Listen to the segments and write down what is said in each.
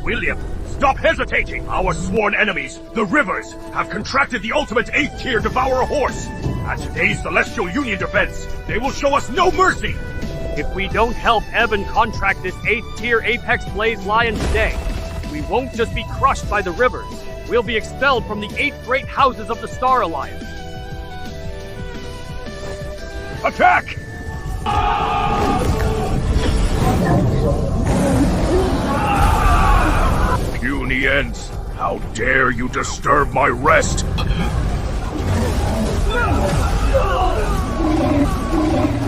William, stop hesitating! Our sworn enemies, the Rivers, have contracted the ultimate 8th tier Devourer horse. At today's Celestial Union defense, they will show us no mercy! If we don't help Evan contract this 8th tier Apex Blaze Lion today, we won't just be crushed by the Rivers, we'll be expelled from the 8 great houses of the Star Alliance. Attack! Puny ends! How dare you disturb my rest!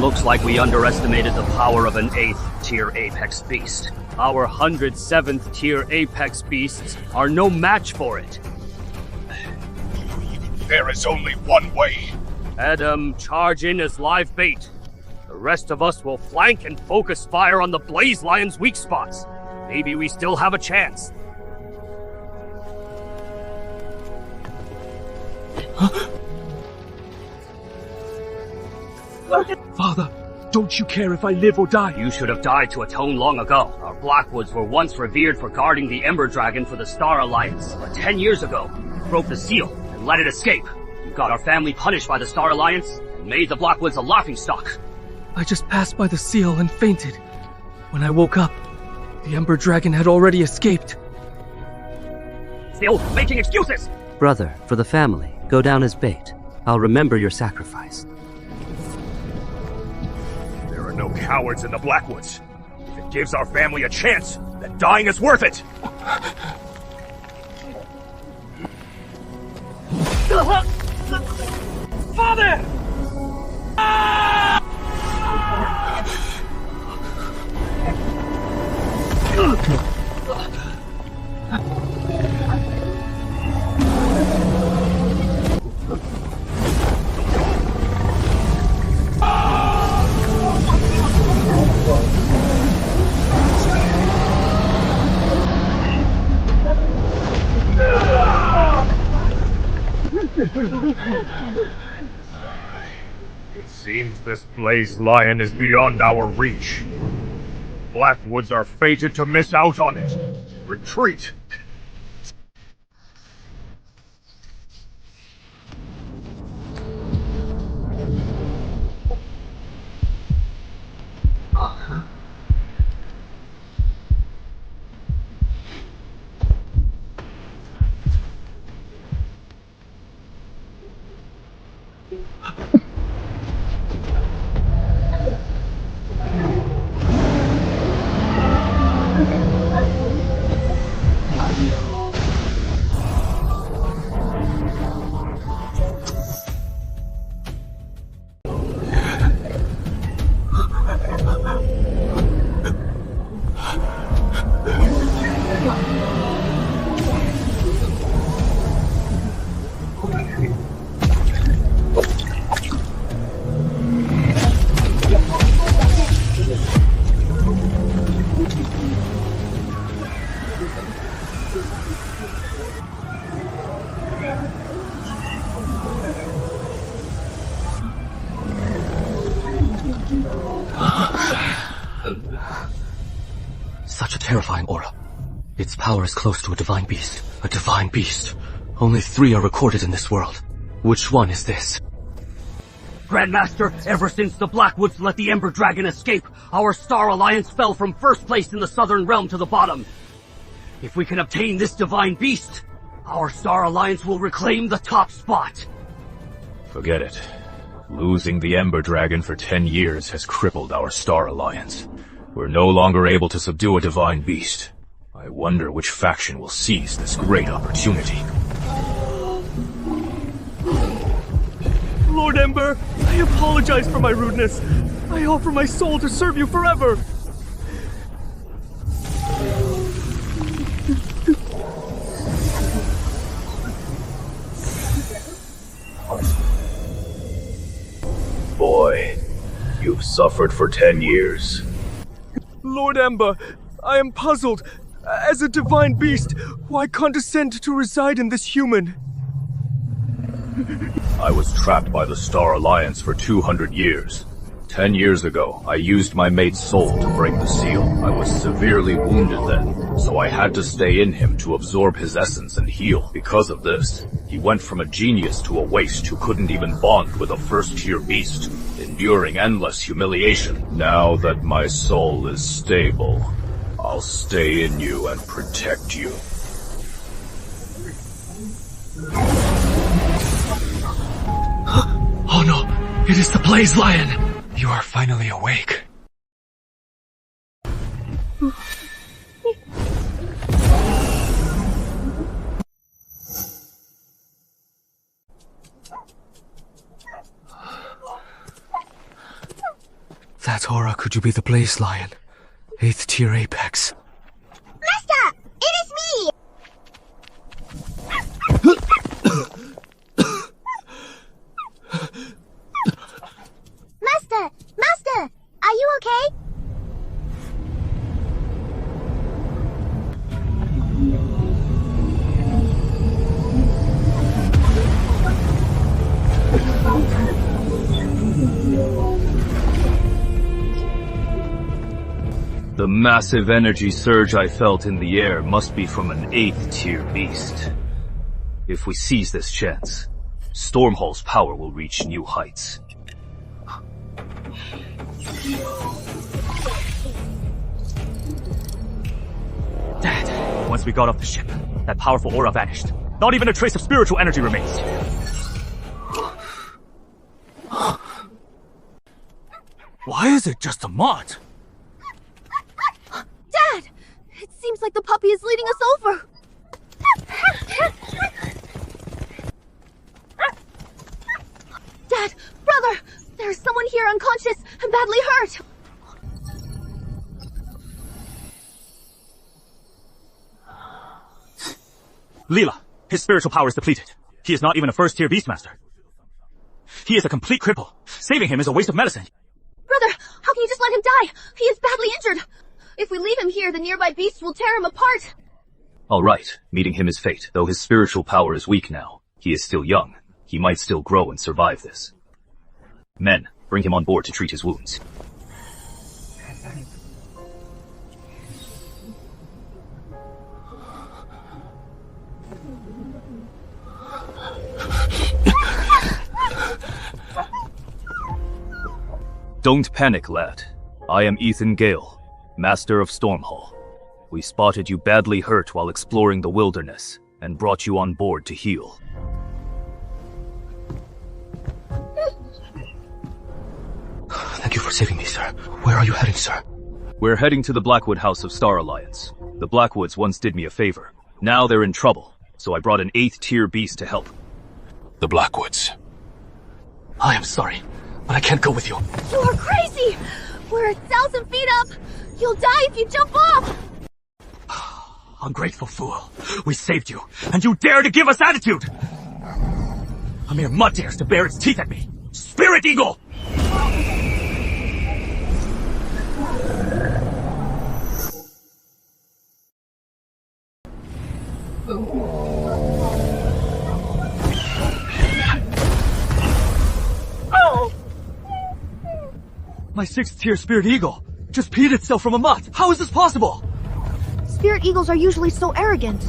Looks like we underestimated the power of an 8th tier Apex Beast. Our 107th tier Apex Beasts are no match for it. There is only one way. Adam, charge in as live bait. The rest of us will flank and focus fire on the Blaze Lion's weak spots. Maybe we still have a chance. Father, don't you care if I live or die? You should have died to atone long ago. Our Blackwoods were once revered for guarding the Ember Dragon for the Star Alliance. But 10 years ago, you broke the seal and let it escape. You got our family punished by the Star Alliance and made the Blackwoods a laughingstock. I just passed by the seal and fainted. When I woke up, the Ember Dragon had already escaped. Still making excuses! Brother, for the family, go down as bait. I'll remember your sacrifice. There are no cowards in the Blackwoods. If it gives our family a chance, then dying is worth it! Father! It seems this Blaze Lion is beyond our reach. Blackwoods are fated to miss out on it. Retreat! Such a terrifying aura. Its power is close to a divine beast. A divine beast. Only 3 are recorded in this world. Which one is this? Grandmaster, ever since the Blackwoods let the Ember Dragon escape, our Star Alliance fell from first place in the Southern Realm to the bottom. If we can obtain this divine beast, our Star Alliance will reclaim the top spot. Forget it. Losing the Ember Dragon for 10 years has crippled our Star Alliance. We're no longer able to subdue a divine beast. I wonder which faction will seize this great opportunity. Lord Ember, I apologize for my rudeness. I offer my soul to serve you forever. Boy, you've suffered for 10 years. Lord Ember, I am puzzled. As a divine beast, why condescend to reside in this human? I was trapped by the Star Alliance for 200 years. 10 years ago, I used my mate's soul to break the seal. I was severely wounded then, so I had to stay in him to absorb his essence and heal. Because of this, he went from a genius to a waste who couldn't even bond with a first-tier beast, enduring endless humiliation. Now that my soul is stable, I'll stay in you and protect you. Oh no, it is the Blaze Lion! You are finally awake. That aura, could you be the Blaze Lion? 8th tier apex. Master! It is me! Master! Are you okay? The massive energy surge I felt in the air must be from an 8th tier beast. If we seize this chance, Stormhall's power will reach new heights. Dad, once we got off the ship, that powerful aura vanished. Not even a trace of spiritual energy remains. Why is it just a moth? Dad! It seems like the puppy is leading us over. Dad! Brother! There's someone here unconscious and badly hurt! Leela, his spiritual power is depleted. He is not even a first-tier beastmaster. He is a complete cripple. Saving him is a waste of medicine. Brother, how can you just let him die? He is badly injured. If we leave him here, the nearby beasts will tear him apart. Alright, meeting him is fate. Though his spiritual power is weak now, he is still young. He might still grow and survive this. Men, bring him on board to treat his wounds. Don't panic, lad. I am Ethan Gale, Master of Stormhall. We spotted you badly hurt while exploring the wilderness, and brought you on board to heal. Thank you for saving me, sir. Where are you heading, sir? We're heading to the Blackwood House of Star Alliance. The Blackwoods once did me a favor. Now they're in trouble, so I brought an 8th tier beast to help. The Blackwoods. I am sorry, but I can't go with you. You are crazy! We're 1,000 feet up! You'll die if you jump off! Ungrateful fool. We saved you, and you dare to give us attitude! A mere mud dares to bare its teeth at me! Spirit Eagle! My 6th tier Spirit Eagle just peed itself from a mutt. How is this possible? Spirit Eagles are usually so arrogant.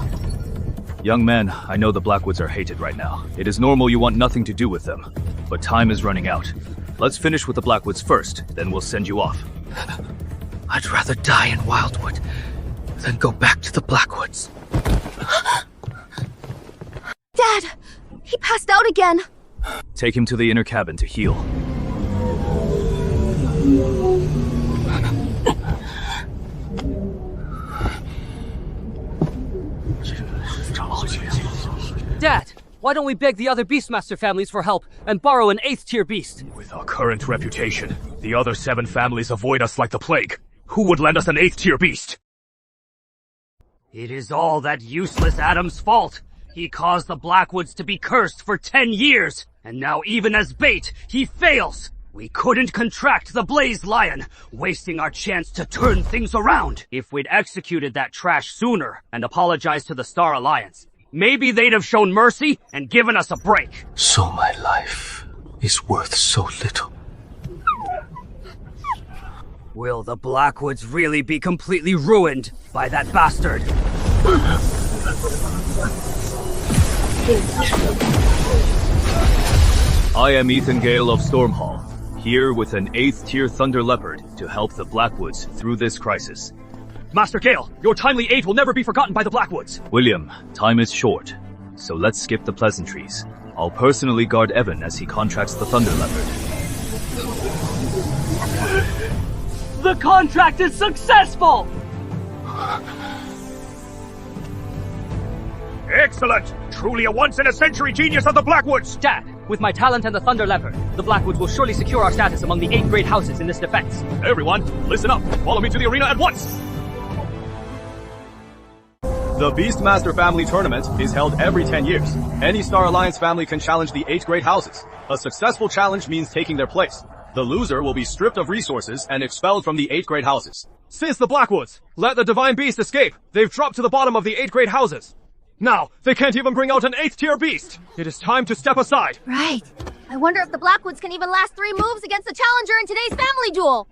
Young man, I know the Blackwoods are hated right now. It is normal you want nothing to do with them. But time is running out. Let's finish with the Blackwoods first, then we'll send you off. I'd rather die in Wildwood than go back to the Blackwoods. Dad! He passed out again! Take him to the inner cabin to heal. Dad, why don't we beg the other Beastmaster families for help and borrow an 8th tier beast? With our current reputation, the other 7 families avoid us like the plague. Who would lend us an 8th tier beast? It is all that useless Adam's fault. He caused the Blackwoods to be cursed for 10 years, and now even as bait, he fails. We couldn't contract the Blaze Lion, wasting our chance to turn things around. If we'd executed that trash sooner and apologized to the Star Alliance, maybe they'd have shown mercy and given us a break. So my life is worth so little. Will the Blackwoods really be completely ruined by that bastard? I am Ethan Gale of Stormhall, here with an 8th tier Thunder Leopard to help the Blackwoods through this crisis. Master Gale, your timely aid will never be forgotten by the Blackwoods. William, time is short, so let's skip the pleasantries. I'll personally guard Evan as he contracts the Thunder Leopard. The contract is successful! Excellent! Truly a once-in-a-century genius of the Blackwoods! Dad, with my talent and the Thunder Leopard, the Blackwoods will surely secure our status among the 8th grade houses in this defense. Everyone, listen up. Follow me to the arena at once! The Beastmaster Family Tournament is held every 10 years. Any Star Alliance family can challenge the 8th grade houses. A successful challenge means taking their place. The loser will be stripped of resources and expelled from the 8th grade houses. Since the Blackwoods let the Divine Beast escape, they've dropped to the bottom of the 8th grade houses. Now, they can't even bring out an 8th tier beast. It is time to step aside. Right. I wonder if the Blackwoods can even last 3 moves against the challenger in today's family duel.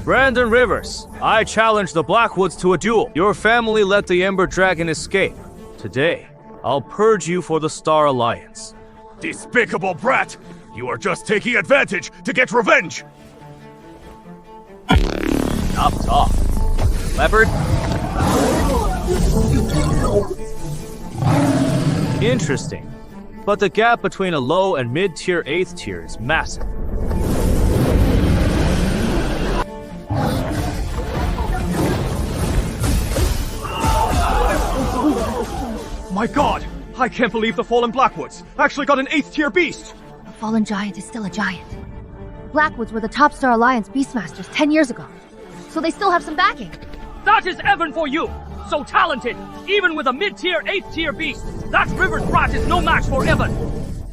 Brandon Rivers, I challenge the Blackwoods to a duel. Your family let the Ember Dragon escape. Today, I'll purge you for the Star Alliance. Despicable brat! You are just taking advantage to get revenge! Up top. Leopard? Interesting. But the gap between a low and mid-tier 8th tier is massive. My god! I can't believe the Fallen Blackwoods actually got an 8th tier beast! A fallen giant is still a giant. The Blackwoods were the top Star Alliance Beastmasters 10 years ago, so they still have some backing. That is Evan for you! So talented, even with a mid-tier 8th tier beast. That Rivers brat is no match for Evan.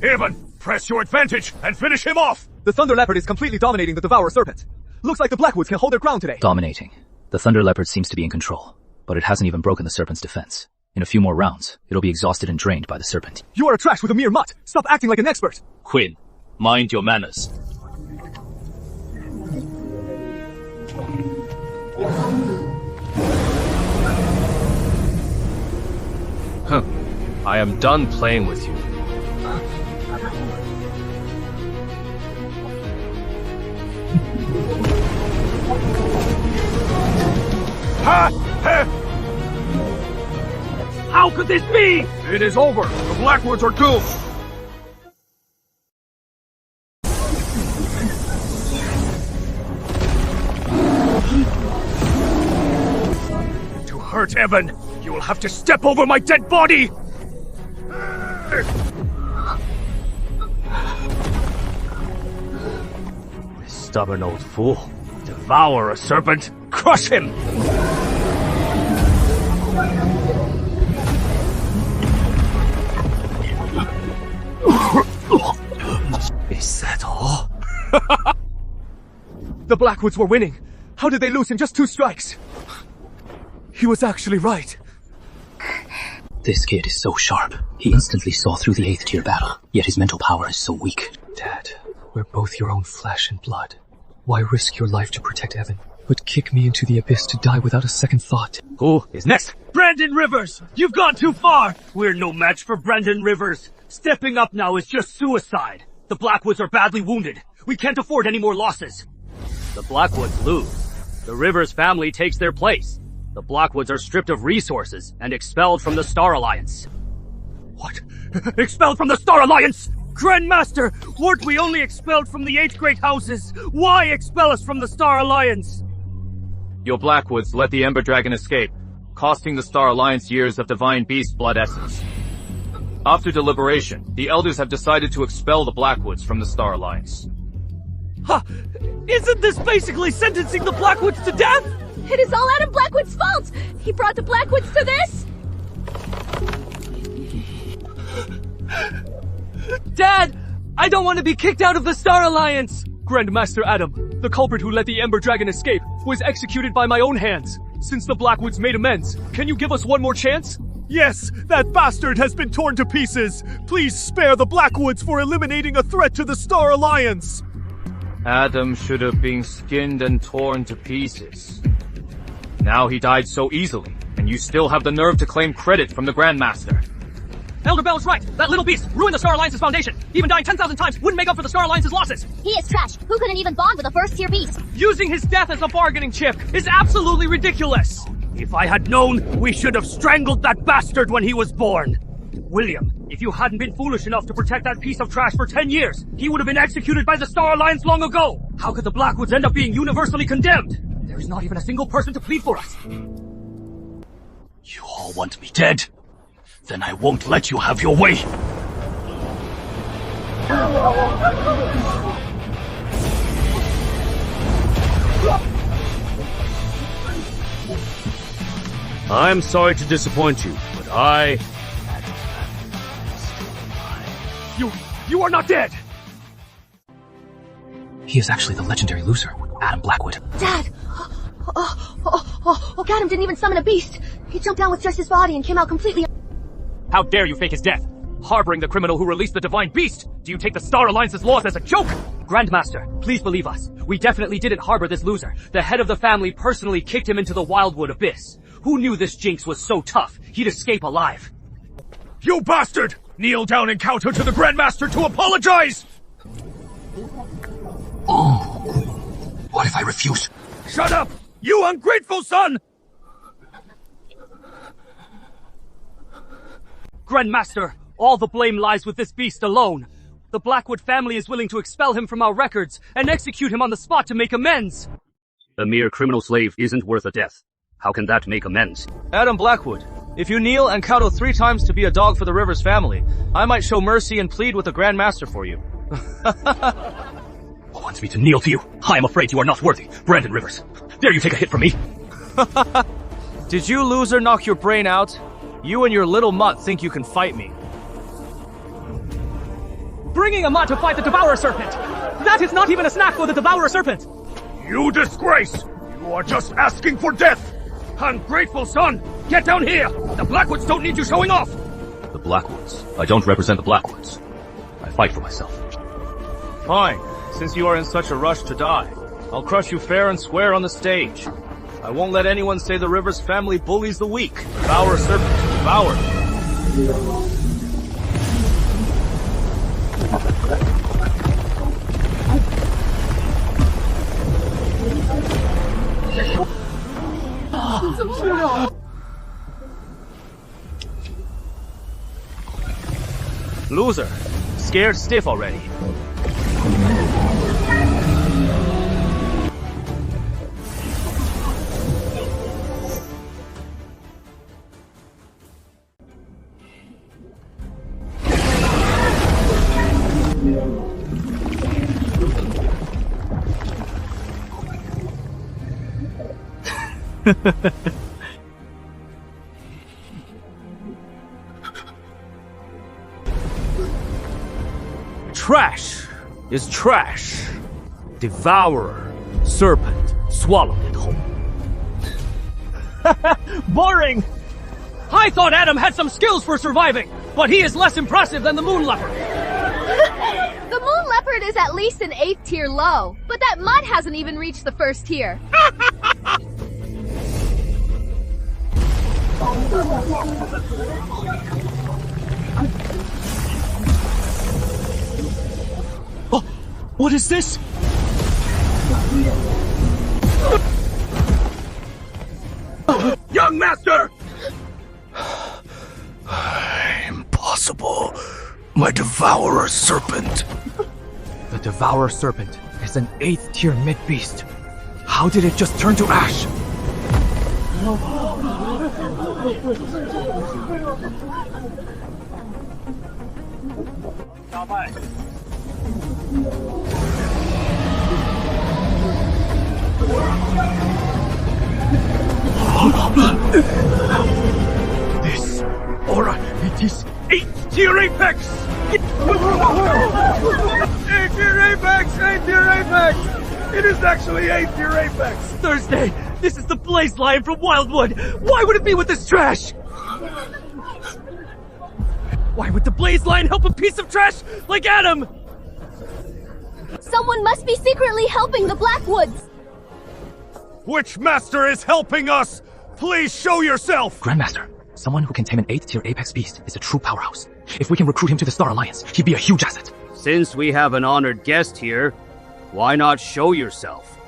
Evan, press your advantage and finish him off! The Thunder Leopard is completely dominating the Devourer Serpent. Looks like the Blackwoods can hold their ground today. Dominating. The Thunder Leopard seems to be in control, but it hasn't even broken the Serpent's defense. In a few more rounds, it'll be exhausted and drained by the Serpent. You are a trash with a mere mutt. Stop acting like an expert. Quinn, mind your manners. I am done playing with you. How could this be? It is over! The Blackwoods are doomed! To hurt Evan, you will have to step over my dead body! This stubborn old fool. Devour a serpent. Crush him! Is that all? The Blackwoods were winning. How did they lose in just 2 strikes? He was actually right. This kid is so sharp. He instantly saw through the 8th tier battle, yet his mental power is so weak. Dad, we're both your own flesh and blood. Why risk your life to protect Evan, but kick me into the abyss to die without a second thought? Who is next? Brandon Rivers! You've gone too far! We're no match for Brandon Rivers. Stepping up now is just suicide. The Blackwoods are badly wounded. We can't afford any more losses. The Blackwoods lose. The Rivers family takes their place. The Blackwoods are stripped of resources and expelled from the Star Alliance. What? Expelled from the Star Alliance? Grandmaster, weren't we only expelled from the 8th grade houses? Why expel us from the Star Alliance? Your Blackwoods let the Ember Dragon escape, costing the Star Alliance years of Divine Beast blood essence. After deliberation, the Elders have decided to expel the Blackwoods from the Star Alliance. Ha! Isn't this basically sentencing the Blackwoods to death? It is all Adam Blackwood's fault! He brought the Blackwoods to this! Dad! I don't want to be kicked out of the Star Alliance! Grandmaster Adam, the culprit who let the Ember Dragon escape, was executed by my own hands. Since the Blackwoods made amends, can you give us one more chance? Yes, that bastard has been torn to pieces. Please spare the Blackwoods for eliminating a threat to the Star Alliance. Adam should have been skinned and torn to pieces. Now he died so easily, and you still have the nerve to claim credit from the Grandmaster. Elder Bell's right. That little beast ruined the Star Alliance's foundation. Even dying 10,000 times wouldn't make up for the Star Alliance's losses. He is trash. Who couldn't even bond with a first-tier beast? Using his death as a bargaining chip is absolutely ridiculous. If I had known, we should have strangled that bastard when he was born. William, if you hadn't been foolish enough to protect that piece of trash for 10 years, he would have been executed by the Star Alliance long ago. How could the Blackwoods end up being universally condemned? There is not even a single person to plead for us. You all want me dead? Then I won't let you have your way. I'm sorry to disappoint you, but You are not dead! He is actually the legendary loser, Adam Blackwood. Dad! Adam didn't even summon a beast. He jumped down with just his body and came out completely... How dare you fake his death? Harboring the criminal who released the Divine Beast! Do you take the Star Alliance's laws as a joke? Grandmaster, please believe us. We definitely didn't harbor this loser. The head of the family personally kicked him into the Wildwood abyss. Who knew this jinx was so tough, he'd escape alive? You bastard! Kneel down and counter to the Grandmaster to apologize! What if I refuse? Shut up! You ungrateful son! Grandmaster, all the blame lies with this beast alone. The Blackwood family is willing to expel him from our records and execute him on the spot to make amends. A mere criminal slave isn't worth a death. How can that make amends? Adam Blackwood, if you kneel and kowtow 3 times to be a dog for the Rivers family, I might show mercy and plead with the Grandmaster for you. Who wants me to kneel to you? I am afraid you are not worthy. Brandon Rivers, dare you take a hit from me? Did you loser knock your brain out? You and your little mutt think you can fight me. Bringing a mutt to fight the Devourer Serpent! That is not even a snack for the Devourer Serpent! You disgrace! You are just asking for death! Ungrateful son! Get down here! The Blackwoods don't need you showing off! The Blackwoods. I don't represent the Blackwoods. I fight for myself. Fine. Since you are in such a rush to die, I'll crush you fair and square on the stage. I won't let anyone say the Rivers family bullies the weak. Devourer Serpent, devour. Loser, scared stiff already. Trash is trash. Devourer, serpent, swallowed it whole. Boring! I thought Adam had some skills for surviving, but he is less impressive than the Moon Leopard. The Moon Leopard is at least an 8th tier low, but that mutt hasn't even reached the 1st tier. Oh, what is this? Young master! Impossible. My Devourer Serpent. The Devourer Serpent is an 8th tier mid-beast. How did it just turn to ash? This aura, it is 8th tier apex! 8th-tier Apex! 8th-tier Apex! It is actually 8th-tier Apex! Thursday! This is the Blaze Lion from Wildwood! Why would it be with this trash? Why would the Blaze Lion help a piece of trash like Adam? Someone must be secretly helping the Blackwoods! Which master is helping us? Please show yourself! Grandmaster, someone who can tame an 8th-tier Apex beast is a true powerhouse. If we can recruit him to the Star Alliance, he'd be a huge asset. Since we have an honored guest here, why not show yourself?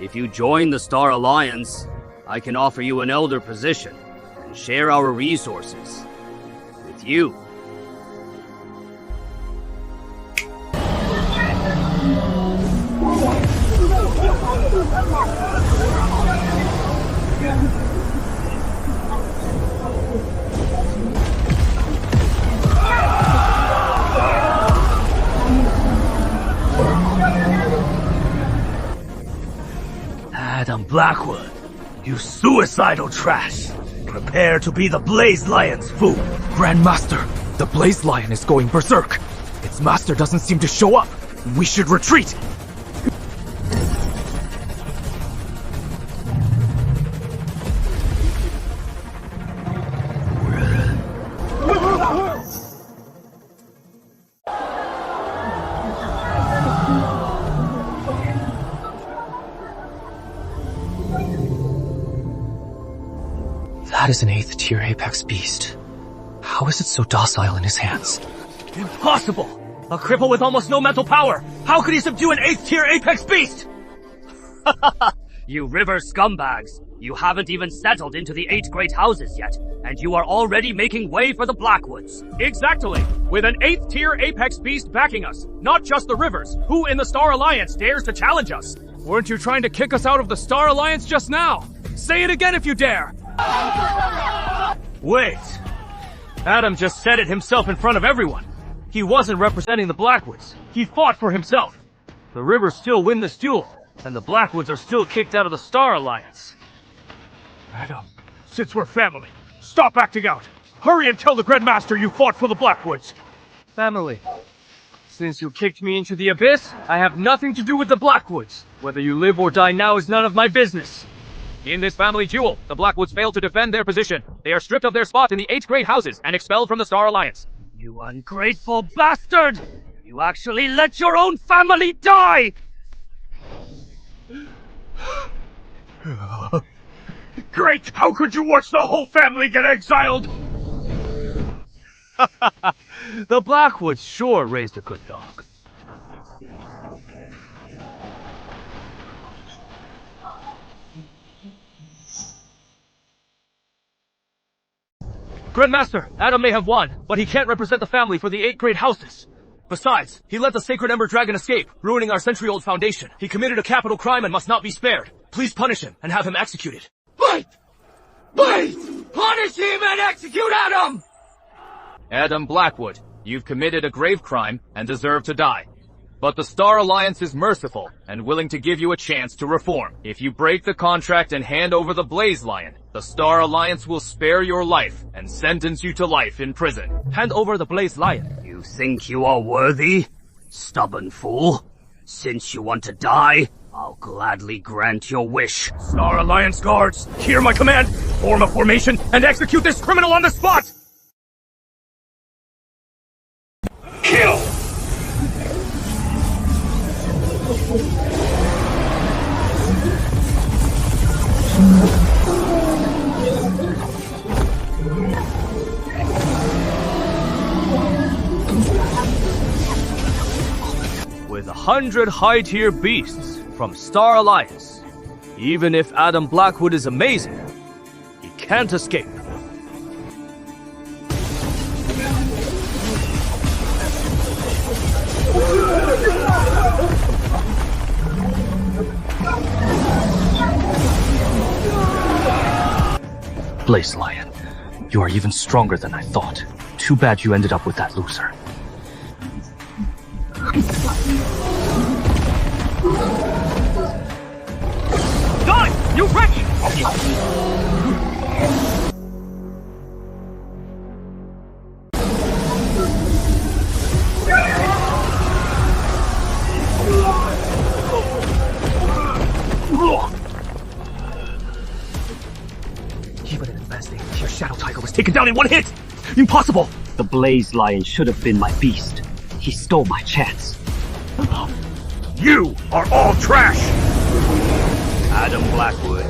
If you join the Star Alliance, I can offer you an elder position and share our resources with you. Adam Blackwood, you suicidal trash! Prepare to be the Blaze Lion's food! Grandmaster, the Blaze Lion is going berserk. Its master doesn't seem to show up. We should retreat. That is an 8th-tier Apex beast. How is it so docile in his hands? Impossible! A cripple with almost no mental power! How could he subdue an 8th-tier Apex beast? You river scumbags! You haven't even settled into the 8 great houses yet, and you are already making way for the Blackwoods. Exactly! With an 8th-tier Apex beast backing us, not just the Rivers. Who in the Star Alliance dares to challenge us? Weren't you trying to kick us out of the Star Alliance just now? Say it again if you dare! Wait! Adam just said it himself in front of everyone. He wasn't representing the Blackwoods. He fought for himself. The Rivers still win this duel, and the Blackwoods are still kicked out of the Star Alliance. Adam, since we're family, stop acting out. Hurry and tell the Grandmaster you fought for the Blackwoods. Family. Since you kicked me into the abyss, I have nothing to do with the Blackwoods. Whether you live or die now is none of my business. In this family duel, the Blackwoods failed to defend their position. They are stripped of their spot in the 8 great houses and expelled from the Star Alliance. You ungrateful bastard! You actually let your own family die! Great! How could you watch the whole family get exiled? The Blackwoods sure raised a good dog. Grandmaster, Adam may have won, but he can't represent the family for the 8 great houses. Besides, he let the Sacred Ember Dragon escape, ruining our century-old foundation. He committed a capital crime and must not be spared. Please punish him and have him executed. Wait! Wait! Punish him and execute Adam! Adam Blackwood, you've committed a grave crime and deserve to die. But the Star Alliance is merciful and willing to give you a chance to reform. If you break the contract and hand over the Blaze Lion, the Star Alliance will spare your life and sentence you to life in prison. Hand over the Blaze Lion. You think you are worthy? Stubborn fool. Since you want to die, I'll gladly grant your wish. Star Alliance guards, hear my command! Form a formation and execute this criminal on the spot! Kill! With 100 high-tier beasts from Star Alliance, even if Adam Blackwood is amazing, he can't escape. Blaze Lion, you are even stronger than I thought. Too bad you ended up with that loser. Die! You wretch! down in one hit! Impossible! The Blaze Lion should have been my beast. He stole my chance. You are all trash! Adam Blackwood,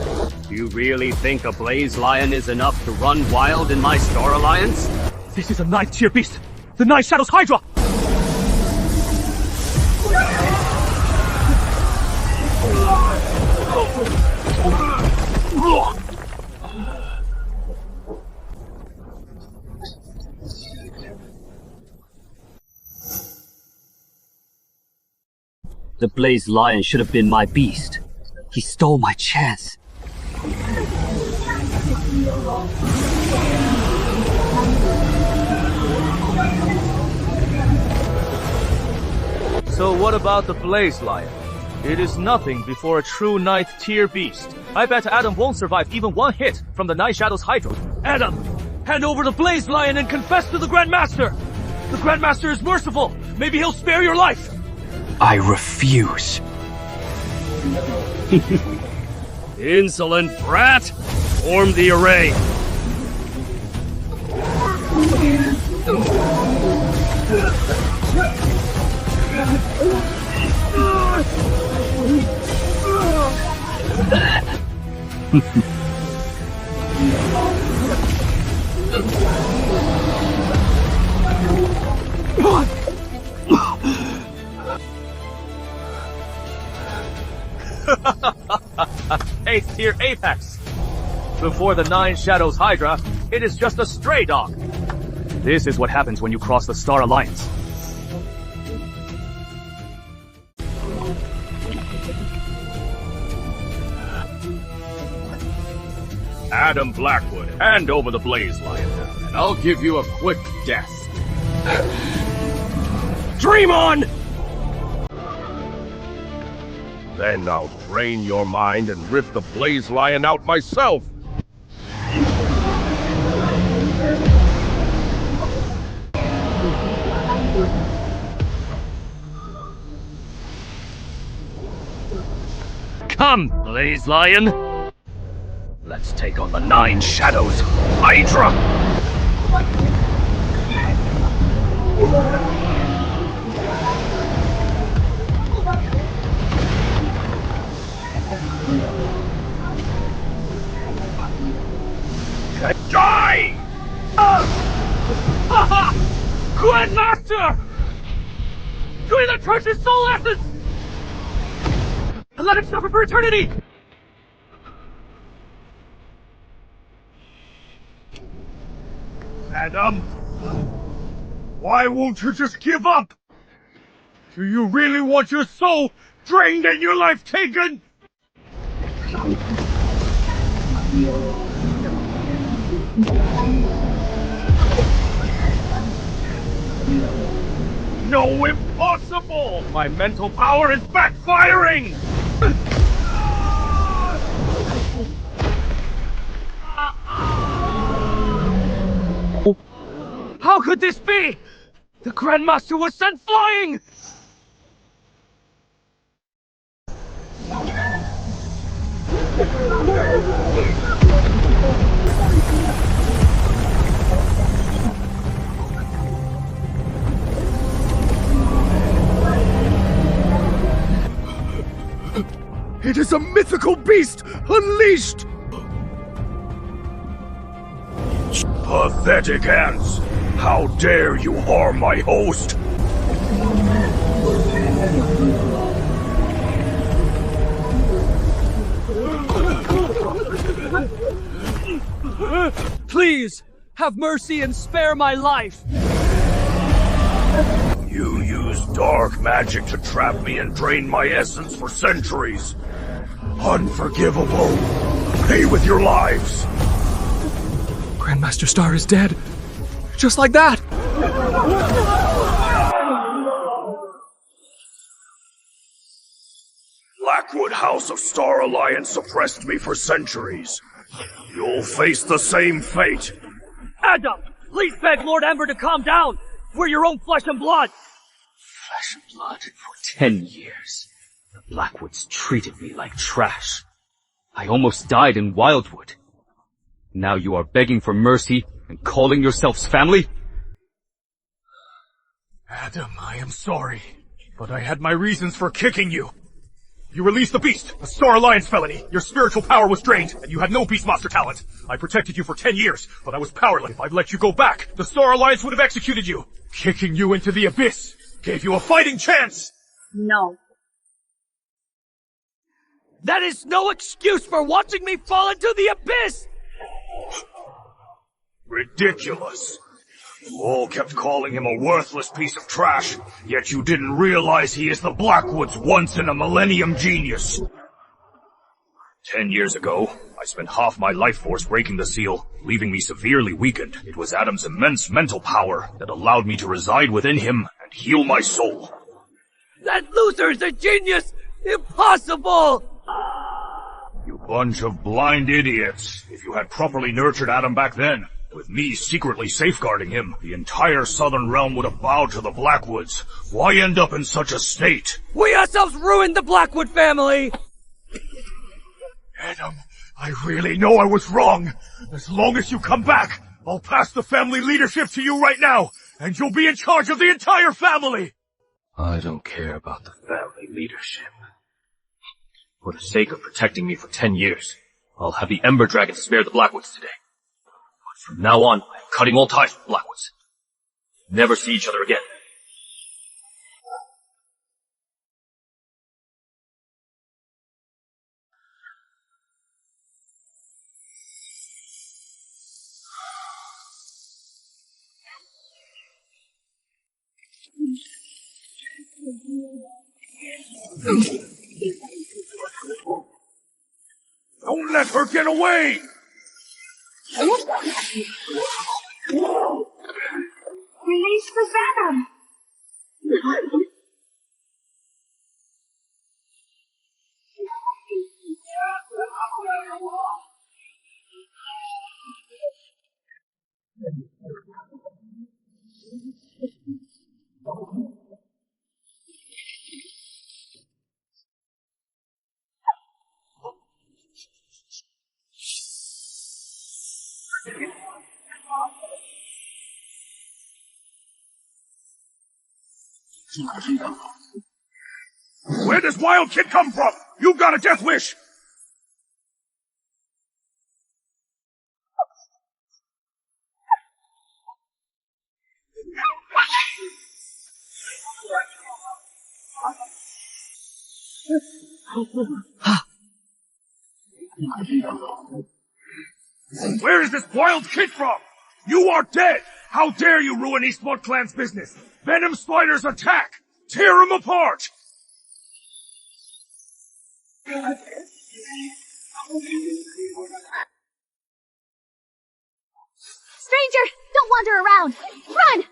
you really think a Blaze Lion is enough to run wild in my Star Alliance? This is a 9th tier beast! The 9 Shadows Hydra! The Blaze Lion should have been my beast. He stole my chance. So what about the Blaze Lion? It is nothing before a true 9th tier beast. I bet Adam won't survive even one hit from the 9 Shadows Hydra. Adam, hand over the Blaze Lion and confess to the Grand Master! The Grand Master is merciful! Maybe he'll spare your life! I refuse. Insolent brat! Form the array! Eighth tier Apex. Before the 9 Shadows Hydra, it is just a stray dog. This is what happens when you cross the Star Alliance. Adam Blackwood, hand over the Blaze Lion, and I'll give you a quick death. Dream on! Then I'll drain your mind and rip the Blaze Lion out myself! Come, Blaze Lion! Let's take on the 9 Shadows Hydra! Die! Grandmaster! Drain the church's soul essence! And let him suffer for eternity! Adam, why won't you just give up? Do you really want your soul drained and your life taken? No, impossible! My mental power is backfiring! How could this be? The Grandmaster was sent flying! It is a mythical beast unleashed! Pathetic ants! How dare you harm my host! Please, have mercy and spare my life! You used dark magic to trap me and drain my essence for centuries. Unforgivable. Pay with your lives. Grandmaster Star is dead. Just like that! Blackwood House of Star Alliance suppressed me for centuries. You'll face the same fate. Adam, please beg Lord Ember to calm down. We're your own flesh and blood. Flesh and blood? For 10 years, the Blackwoods treated me like trash. I almost died in Wildwood. Now you are begging for mercy and calling yourselves family? Adam, I am sorry, but I had my reasons for kicking you. You released the beast, a Star Alliance felony. Your spiritual power was drained, and you had no Beastmaster talent. I protected you for 10 years, but I was powerless. If I'd let you go back, the Star Alliance would have executed you. Kicking you into the abyss gave you a fighting chance! No. That is no excuse for watching me fall into the abyss! Ridiculous. You all kept calling him a worthless piece of trash, yet you didn't realize he is the Blackwood's once-in-a-millennium genius. 10 years ago, I spent half my life force breaking the seal, leaving me severely weakened. It was Adam's immense mental power that allowed me to reside within him and heal my soul. That loser's a genius! Impossible! You bunch of blind idiots. If you had properly nurtured Adam back then, with me secretly safeguarding him, the entire southern realm would have bowed to the Blackwoods. Why end up in such a state? We ourselves ruined the Blackwood family! Adam, I really know I was wrong. As long as you come back, I'll pass the family leadership to you right now, and you'll be in charge of the entire family! I don't care about the family leadership. For the sake of protecting me for 10 years, I'll have the Ember Dragon spare the Blackwoods today. But from now on, I'm cutting all ties with the Blackwoods. Never see each other again. Don't let her get away! Release the venom! Where does Wild Kid come from? You got a death wish! Where is this Wild Kid from? You are dead! How dare you ruin Eastmont Clan's business! Venom Spiders attack! Tear him apart! Stranger, don't wander around! Run!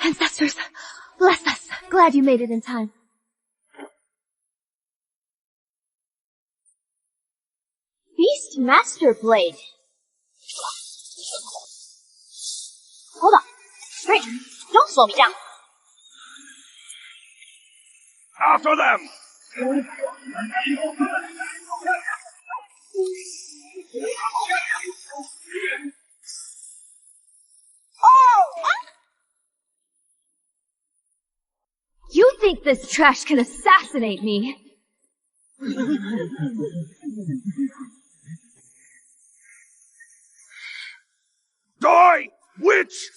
Ancestors, bless us. Glad you made it in time. Beastmaster Blade. Hold on. Straight. Don't slow me down. After them! You think this trash can assassinate me? Die, witch!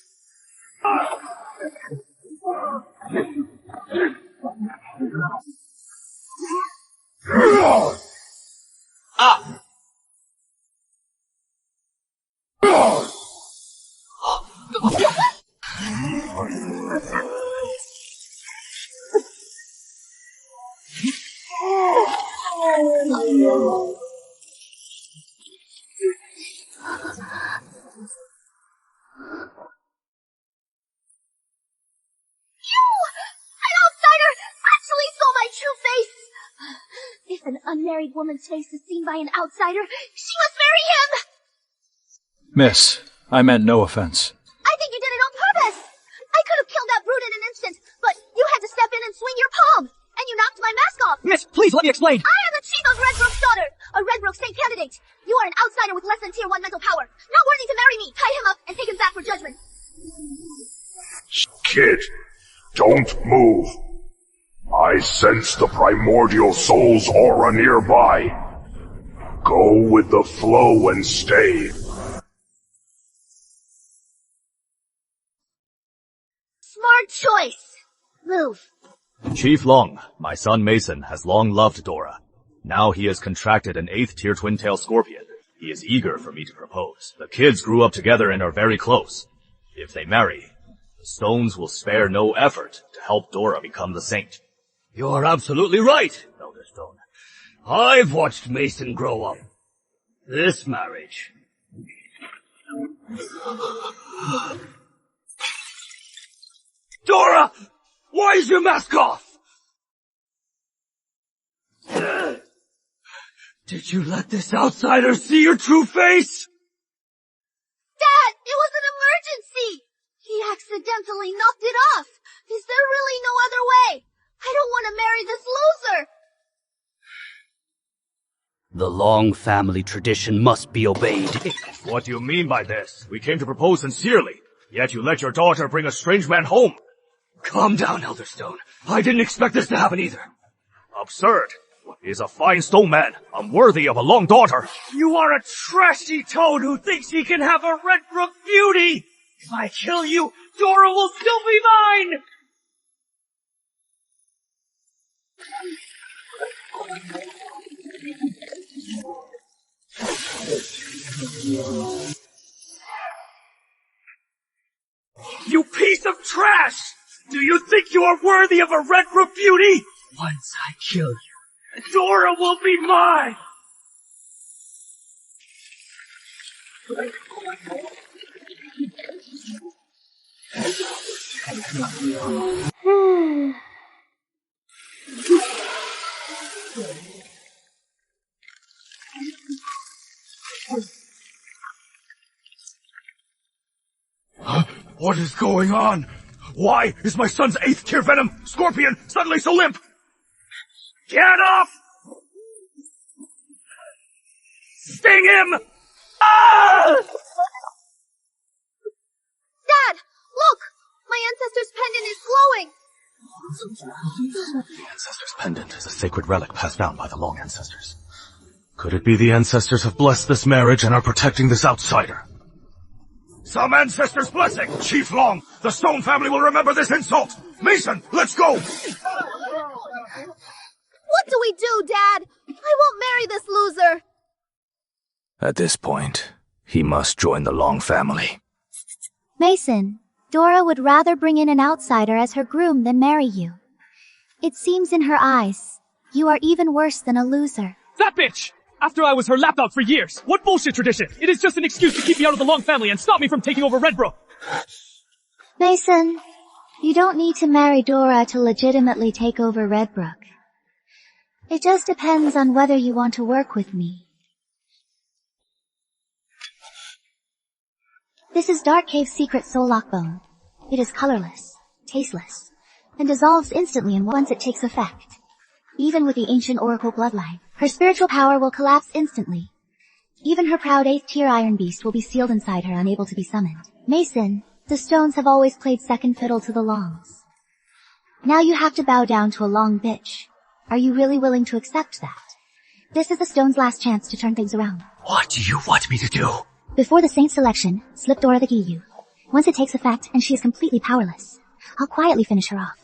If an unmarried woman's face is seen by an outsider, she must marry him! Miss, I meant no offense. I think you did it on purpose! I could have killed that brute in an instant, but you had to step in and swing your palm, and you knocked my mask off! Miss, please let me explain! I am the chief of Redbrook's daughter, a Redbrook state candidate! You are an outsider with less than tier 1 mental power, not worthy to marry me! Tie him up and take him back for judgment! Kid, don't move. I sense the primordial soul's aura nearby. Go with the flow and stay. Smart choice! Move. Chief Long, my son Mason, has long loved Dora. Now he has contracted an 8th tier twin-tail scorpion. He is eager for me to propose. The kids grew up together and are very close. If they marry, the stones will spare no effort to help Dora become the saint. You're absolutely right, Elder Stone. I've watched Mason grow up. This marriage... Dora! Why is your mask off? Did you let this outsider see your true face? Dad, it was an emergency! He accidentally knocked it off. Is there really no other way? I don't want to marry this loser! The Long family tradition must be obeyed. What do you mean by this? We came to propose sincerely, yet you let your daughter bring a strange man home. Calm down, Elder Stone. I didn't expect this to happen either. Absurd. He is a fine stone man, unworthy of a Long daughter. You are a trashy toad who thinks he can have a Redbrook beauty! If I kill you, Dora will still be mine! You piece of trash! Do you think you are worthy of a Redbrook beauty? Once I kill you, Dora will be mine! What is going on? Why is my son's 8th tier venom, Scorpion, suddenly so limp? Get up! Sting him! Ah! Dad, look! My ancestor's pendant is glowing! The ancestor's pendant is a sacred relic passed down by the Long ancestors. Could it be the ancestors have blessed this marriage and are protecting this outsider? Some ancestor's blessing! Chief Long, the Stone family will remember this insult! Mason, let's go! What do we do, Dad? I won't marry this loser! At this point, he must join the Long family. Mason, Dora would rather bring in an outsider as her groom than marry you. It seems in her eyes, you are even worse than a loser. That bitch! After I was her lapdog for years! What bullshit tradition! It is just an excuse to keep me out of the Long family and stop me from taking over Redbrook! Mason, you don't need to marry Dora to legitimately take over Redbrook. It just depends on whether you want to work with me. This is Dark Cave's secret soul lock bone. It is colorless, tasteless, and dissolves instantly once it takes effect. Even with the ancient oracle bloodline, her spiritual power will collapse instantly. Even her proud 8th tier iron beast will be sealed inside her, unable to be summoned. Mason, the stones have always played second fiddle to the Longs. Now you have to bow down to a Long bitch. Are you really willing to accept that? This is the stone's last chance to turn things around. What do you want me to do? Before the saint selection, slip Dora the Giyu. Once it takes effect and she is completely powerless, I'll quietly finish her off.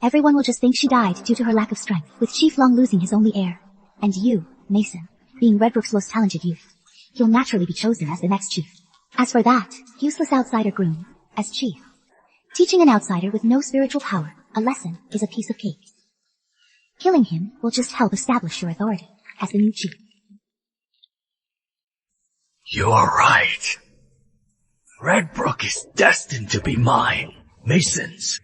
Everyone will just think she died due to her lack of strength, with Chief Long losing his only heir. And you, Mason, being Redbrook's most talented youth, you'll naturally be chosen as the next chief. As for that, useless outsider groom, as chief. Teaching an outsider with no spiritual power a lesson is a piece of cake. Killing him will just help establish your authority as the new chief. You're right. Redbrook is destined to be mine, Mason's.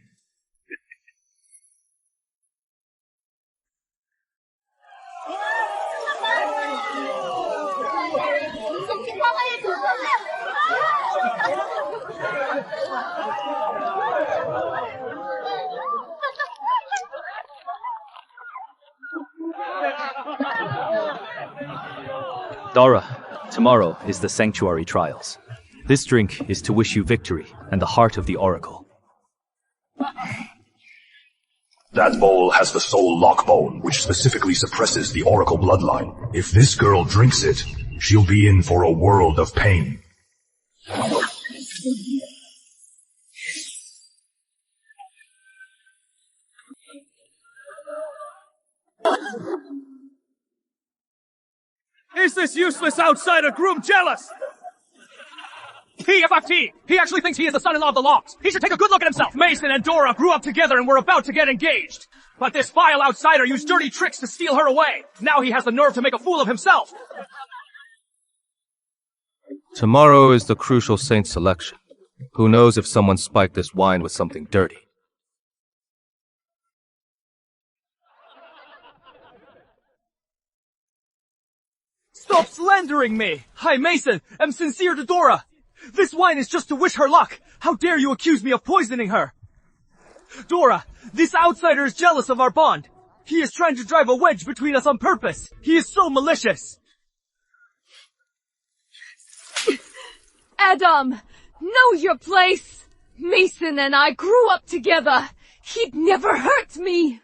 Dara, tomorrow is the Sanctuary Trials. This drink is to wish you victory and the heart of the Oracle. That bowl has the soul lock bone, which specifically suppresses the Oracle bloodline. If this girl drinks it, she'll be in for a world of pain. Is this useless outsider groom jealous? PFFT! He actually thinks he is the son-in-law of the Longs. He should take a good look at himself. Mason and Dora grew up together and were about to get engaged. But this vile outsider used dirty tricks to steal her away. Now he has the nerve to make a fool of himself. Tomorrow is the crucial saint selection. Who knows if someone spiked this wine with something dirty? Stop slandering me! I, Mason, am sincere to Dora. This wine is just to wish her luck. How dare you accuse me of poisoning her? Dora, this outsider is jealous of our bond. He is trying to drive a wedge between us on purpose. He is so malicious. Adam, know your place. Mason and I grew up together. He'd never hurt me.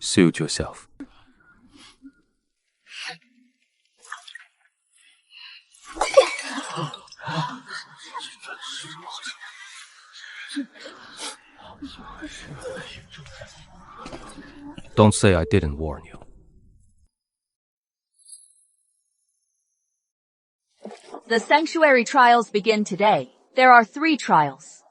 Suit yourself. Don't say I didn't warn you. The Sanctuary Trials begin today. There are 3 trials.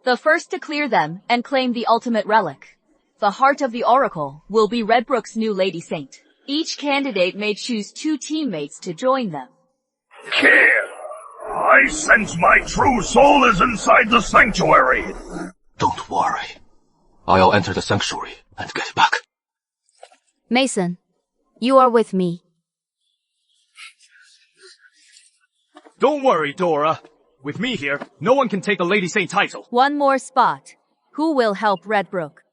The first to clear them and claim the ultimate relic, the Heart of the Oracle, will be Redbrook's new Lady Saint. Each candidate may choose 2 teammates to join them. Care! I sense my true soul is inside the sanctuary! Don't worry. I'll enter the sanctuary and get it back. Mason, you are with me. Don't worry, Dora. With me here, no one can take the Lady Saint title. One more spot. Who will help Redbrook?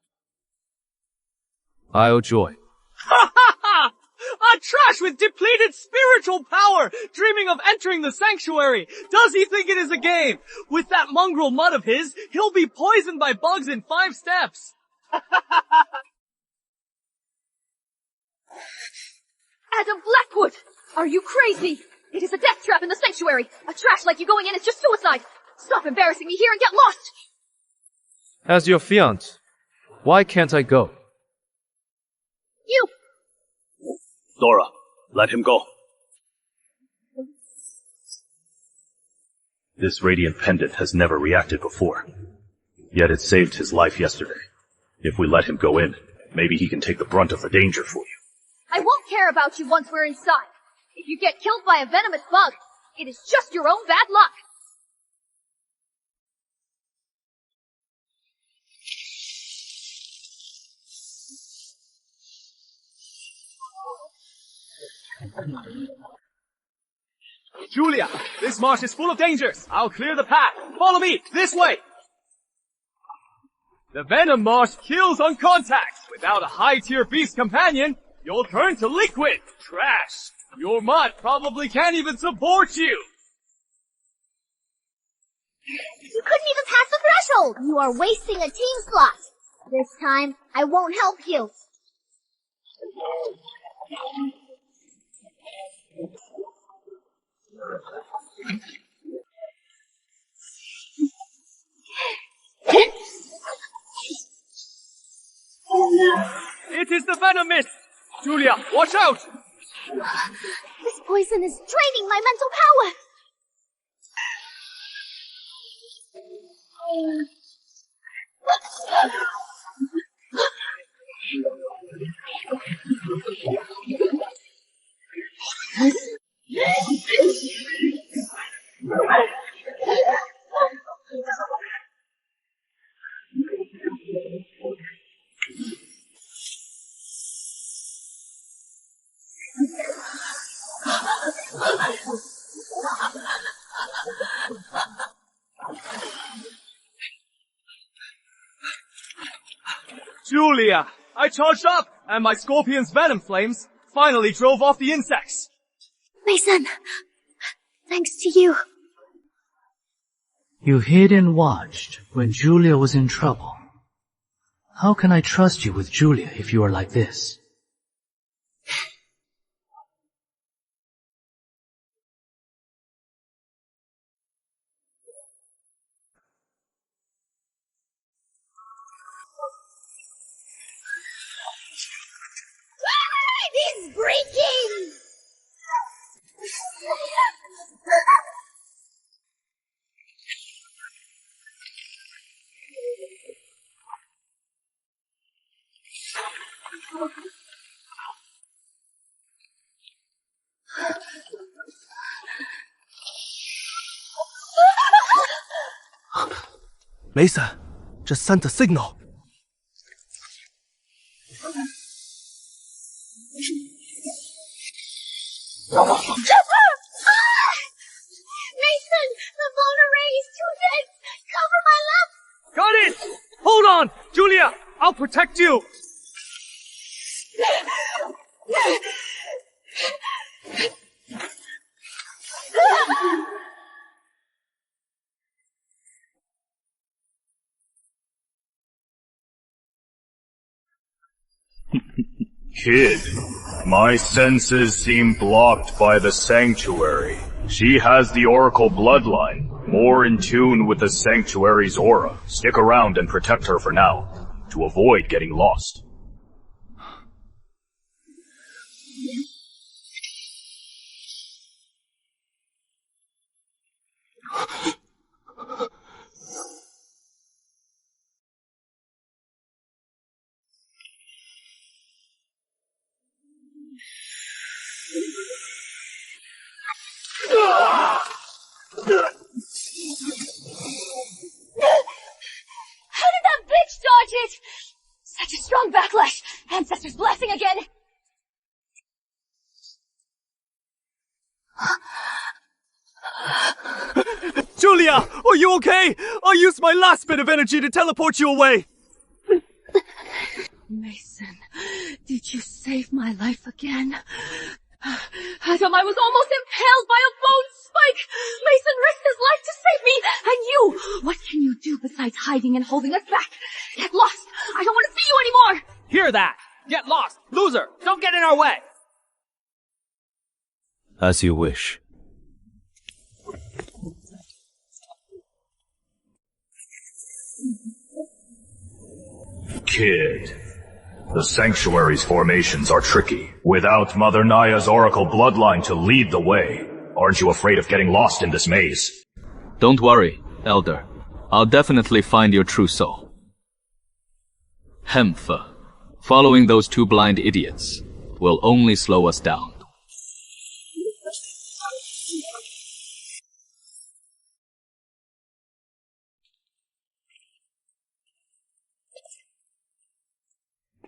I'll join. Ha ha ha! A trash with depleted spiritual power, dreaming of entering the sanctuary. Does he think it is a game? With that mongrel mud of his, he'll be poisoned by bugs in 5 steps. Adam Blackwood! Are you crazy? It is a death trap in the sanctuary. A trash like you going in is just suicide. Stop embarrassing me here and get lost! As your fiancé, why can't I go? You! Dora, let him go. This radiant pendant has never reacted before. Yet it saved his life yesterday. If we let him go in, maybe he can take the brunt of the danger for you. I won't care about you once we're inside. If you get killed by a venomous bug, it is just your own bad luck. Julia, this marsh is full of dangers. I'll clear the path. Follow me, this way. The venom marsh kills on contact. Without a high-tier beast companion, you'll turn to liquid. Trash. Your mud probably can't even support you. You couldn't even pass the threshold. You are wasting a team slot. This time, I won't help you. It is the venom mist. Julia, watch out. This poison is draining my mental power. Julia, I charged up, and my scorpion's venom flames finally drove off the insects! Mason! Thanks to you. You hid and watched when Julia was in trouble. How can I trust you with Julia if you are like this? It's breaking! Mesa just sent a signal. Mason, the phone array is too dense. Cover my left. Got it! Hold on! Julia, I'll protect you! Kid, my senses seem blocked by the sanctuary. She has the Oracle bloodline, more in tune with the sanctuary's aura. Stick around and protect her for now, to avoid getting lost. How did that bitch dodge it? Such a strong backlash. Ancestor's blessing again. Julia, are you okay? I used my last bit of energy to teleport you away. Mason, did you save my life again? Adam, I was almost impaled by a bone spike! Mason risked his life to save me! And you! What can you do besides hiding and holding us back? Get lost! I don't want to see you anymore! Hear that! Get lost! Loser! Don't get in our way! As you wish. Kid, the sanctuary's formations are tricky. Without Mother Naya's Oracle bloodline to lead the way, aren't you afraid of getting lost in this maze? Don't worry, Elder. I'll definitely find your true soul. Hempha, following those two blind idiots will only slow us down.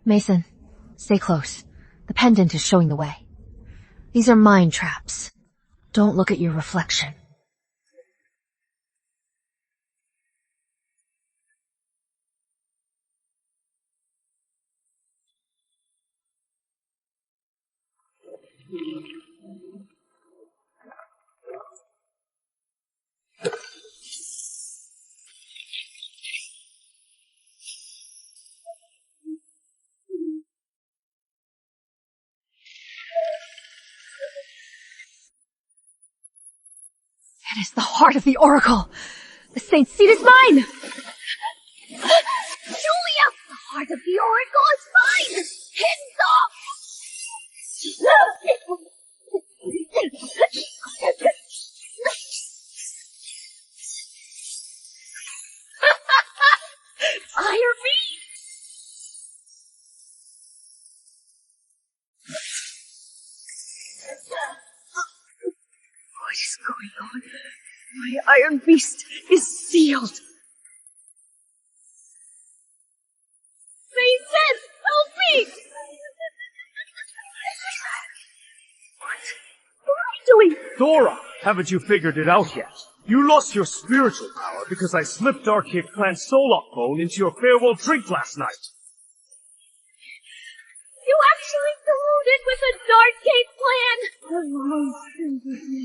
Mason, stay close. The pendant is showing the way. These are mind traps. Don't look at your reflection. It is the heart of the Oracle! The Saint's seat is mine! Julia! The heart of the Oracle is mine! Hands off! Fire me! What is going on? My Iron Beast is sealed! Mason! Help me! What are you doing? Dora, haven't you figured it out yet? You lost your spiritual power because I slipped Archaic Clan Solok bone into your farewell drink last night. You actually colluded with the Dark Gate plan! The wrong thing.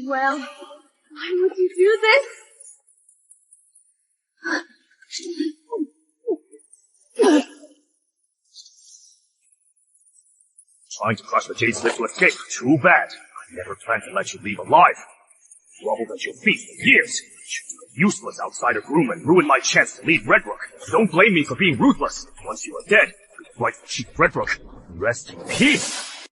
Well, why would you do this? Trying to crush the Jade's lift to escape. Too bad. I never planned to let you leave alive. Groveled at your feet for years. You're a useless outsider groom and ruined my chance to lead Redbrook. Don't blame me for being ruthless. Once you are dead, the rightful Chief Redbrook. Rest in peace.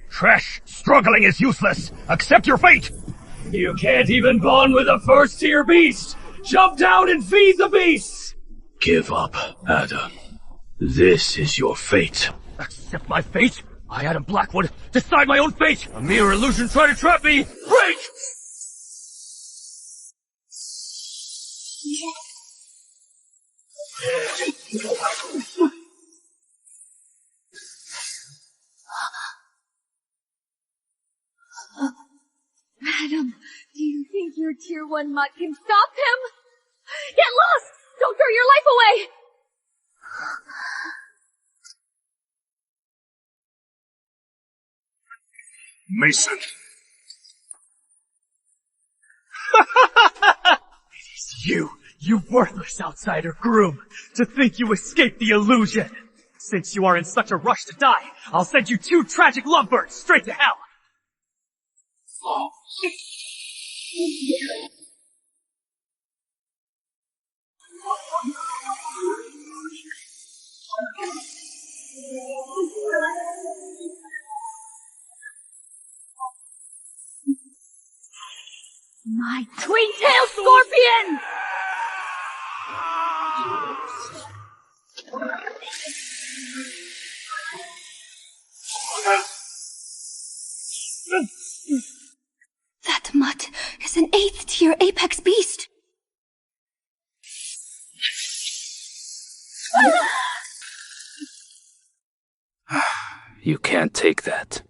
Trash! Struggling is useless! Accept your fate! You can't even bond with a first-tier beast! Jump down and feed the beast! Give up, Adam. This is your fate. Accept my fate? I, Adam Blackwood, decide my own fate! A mere illusion trying to trap me! Break! Madam, do you think your Tier 1 mutt can stop him? Get lost! Don't throw your life away! Mason. It is you worthless outsider groom, to think you escaped the illusion. Since you are in such a rush to die, I'll send you 2 tragic lovebirds straight to hell. My twin-tailed scorpion! That mutt is an 8th tier apex beast. You can't take that.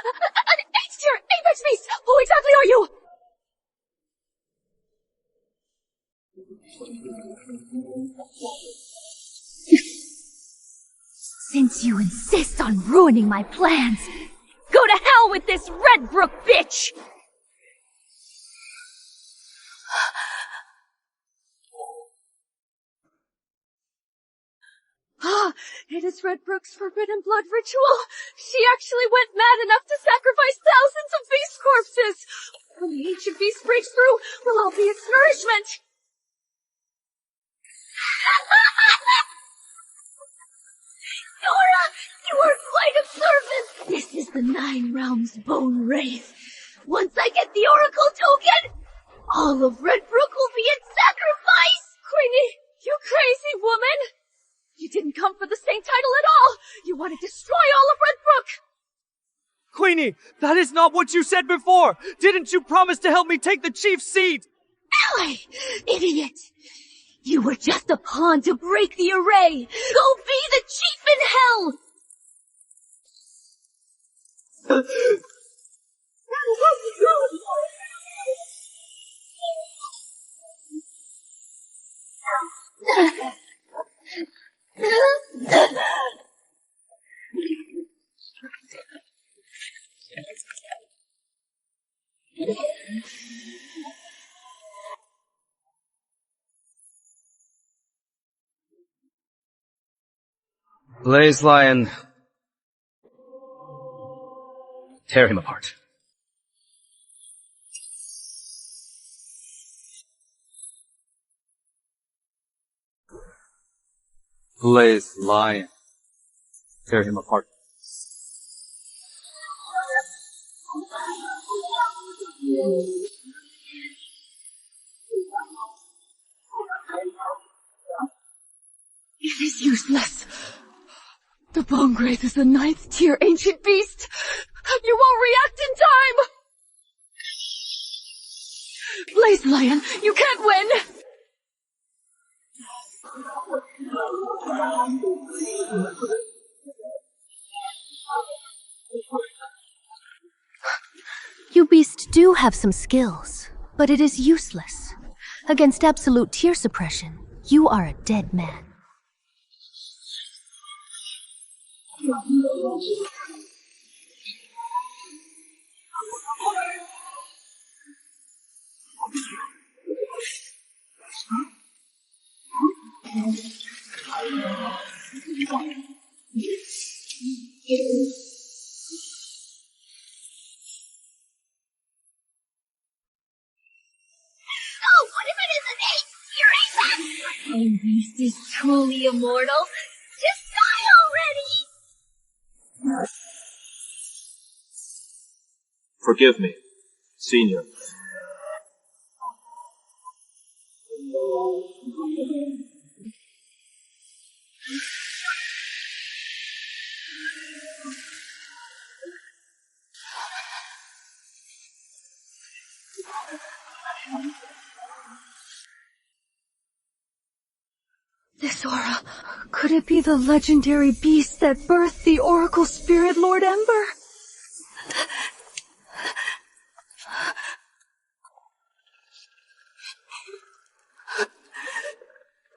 An 8th tier apex beast! Who exactly are you? Since you insist on ruining my plans, go to hell with this Redbrook bitch! It is Redbrook's forbidden blood ritual. She actually went mad enough to sacrifice thousands of beast corpses. When the ancient beast breaks through, we'll all be its nourishment. Nora, you are quite observant. This is the 9 Realms Bone Wraith. Once I get the Oracle token, all of Redbrook will be its sacrifice. Queenie, you crazy woman. You didn't come for the same title at all! You want to destroy all of Redbrook! Queenie, that is not what you said before! Didn't you promise to help me take the chief's seat? Ally! Idiot! You were just a pawn to break the array! Go be the chief in hell! Blaze Lion. Tear him apart. Blaze Lion. Tear him apart. It is useless. The Bone Wraith is a 9th tier ancient beast. You won't react in time! Blaze Lion, you can't win! You beasts do have some skills, but it is useless. Against absolute tear suppression, you are a dead man. Oh, what if it isn't eight? You're eight. Oh, beast is truly immortal. Just die already! Forgive me, Senior. This aura, could it be the legendary beast that birthed the Oracle Spirit Lord Ember?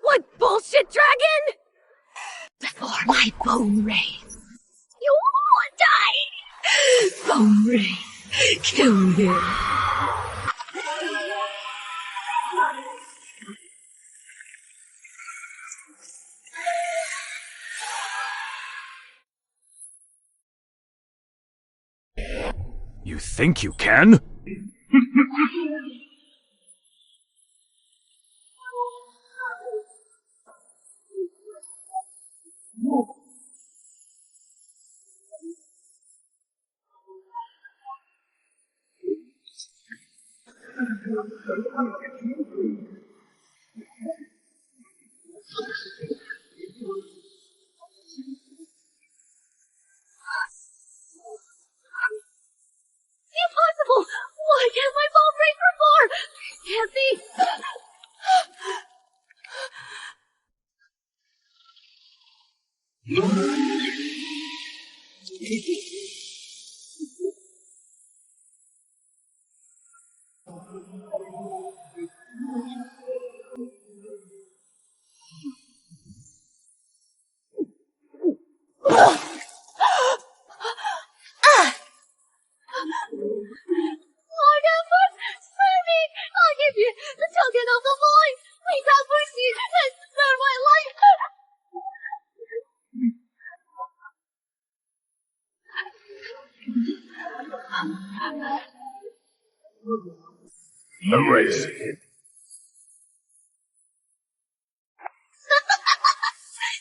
What bullshit, dragon? Before my bone rays. You won't die! Bone rays, kill him. You think you can? Impossible! Why can't my bone rays perform? Can't be! Lord Ember, spare me! I'll give you the token of the void! Please have mercy and spare my life! Erase.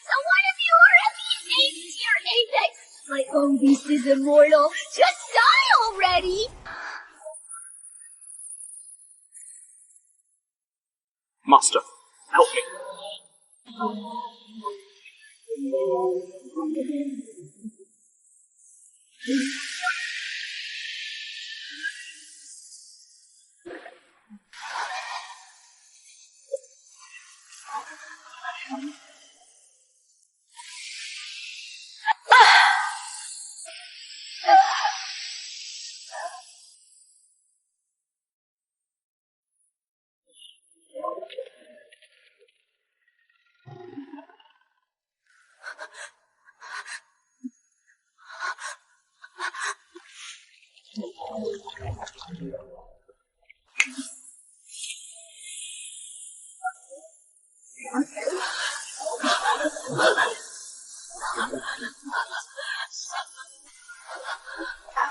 So one of you already aims your apex! My own beast is immortal! Just die already! Master, help me.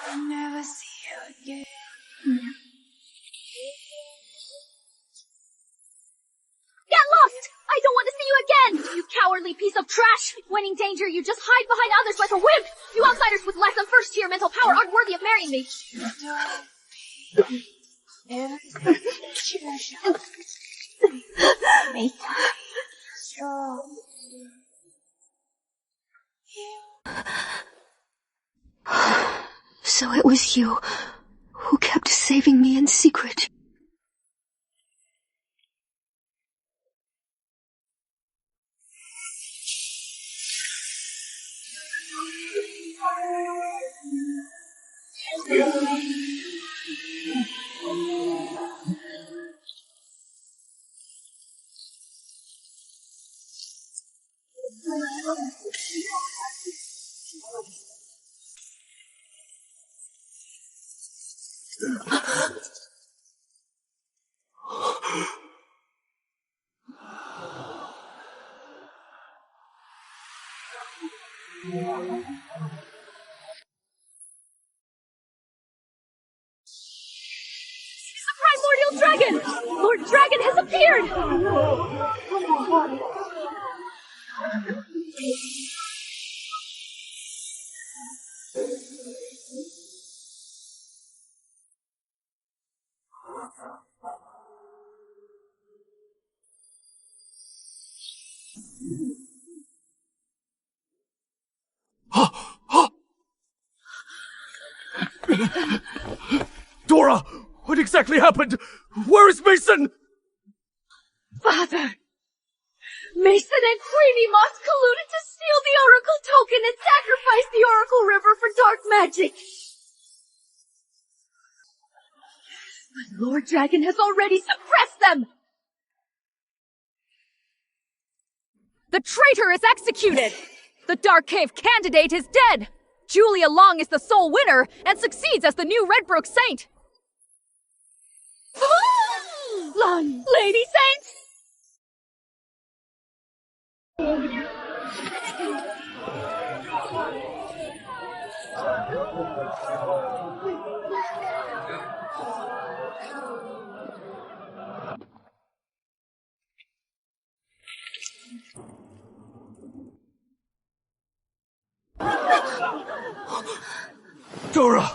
I'll never see you again. Get lost! I don't want to see you again! You cowardly piece of trash! When in danger, you just hide behind others like a wimp! You outsiders with less than first-tier mental power aren't worthy of marrying me! So it was you who kept saving me in secret. Primordial Dragon! Lord Dragon has appeared! Dora! What exactly happened? Where is Mason? Father! Mason and Creamy Moss colluded to steal the Oracle token and sacrifice the Oracle River for dark magic. But Lord Dragon has already suppressed them! The traitor is executed! The Dark Cave candidate is dead! Julia Long is the sole winner and succeeds as the new Redbrook Saint! Lady Saint! Dora!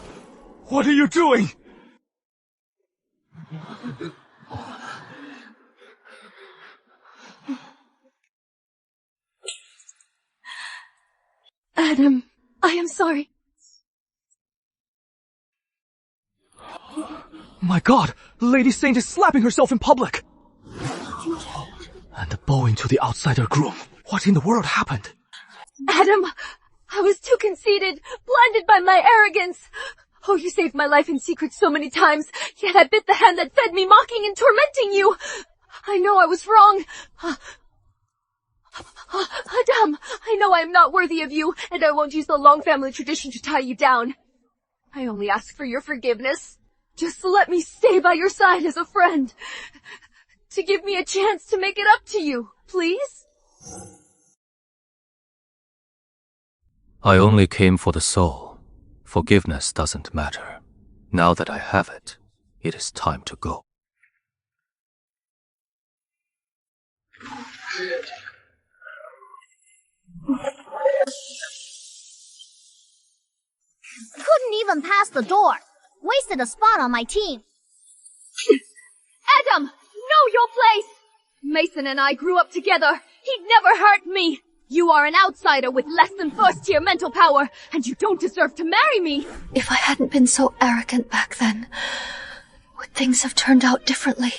What are you doing? Adam, I am sorry. My God! Lady Saint is slapping herself in public! And bowing to the outsider groom. What in the world happened? Adam, I was too conceited, blinded by my arrogance. Oh, you saved my life in secret so many times, yet I bit the hand that fed me, mocking and tormenting you. I know I was wrong. Adam, I know I am not worthy of you, and I won't use the long family tradition to tie you down. I only ask for your forgiveness. Just let me stay by your side as a friend. To give me a chance to make it up to you, please? I only came for the soul. Forgiveness doesn't matter. Now that I have it, it is time to go. Couldn't even pass the door. Wasted a spot on my team. Adam, know your place! Mason and I grew up together. He'd never hurt me. You are an outsider with less than first-tier mental power, and you don't deserve to marry me. If I hadn't been so arrogant back then, would things have turned out differently?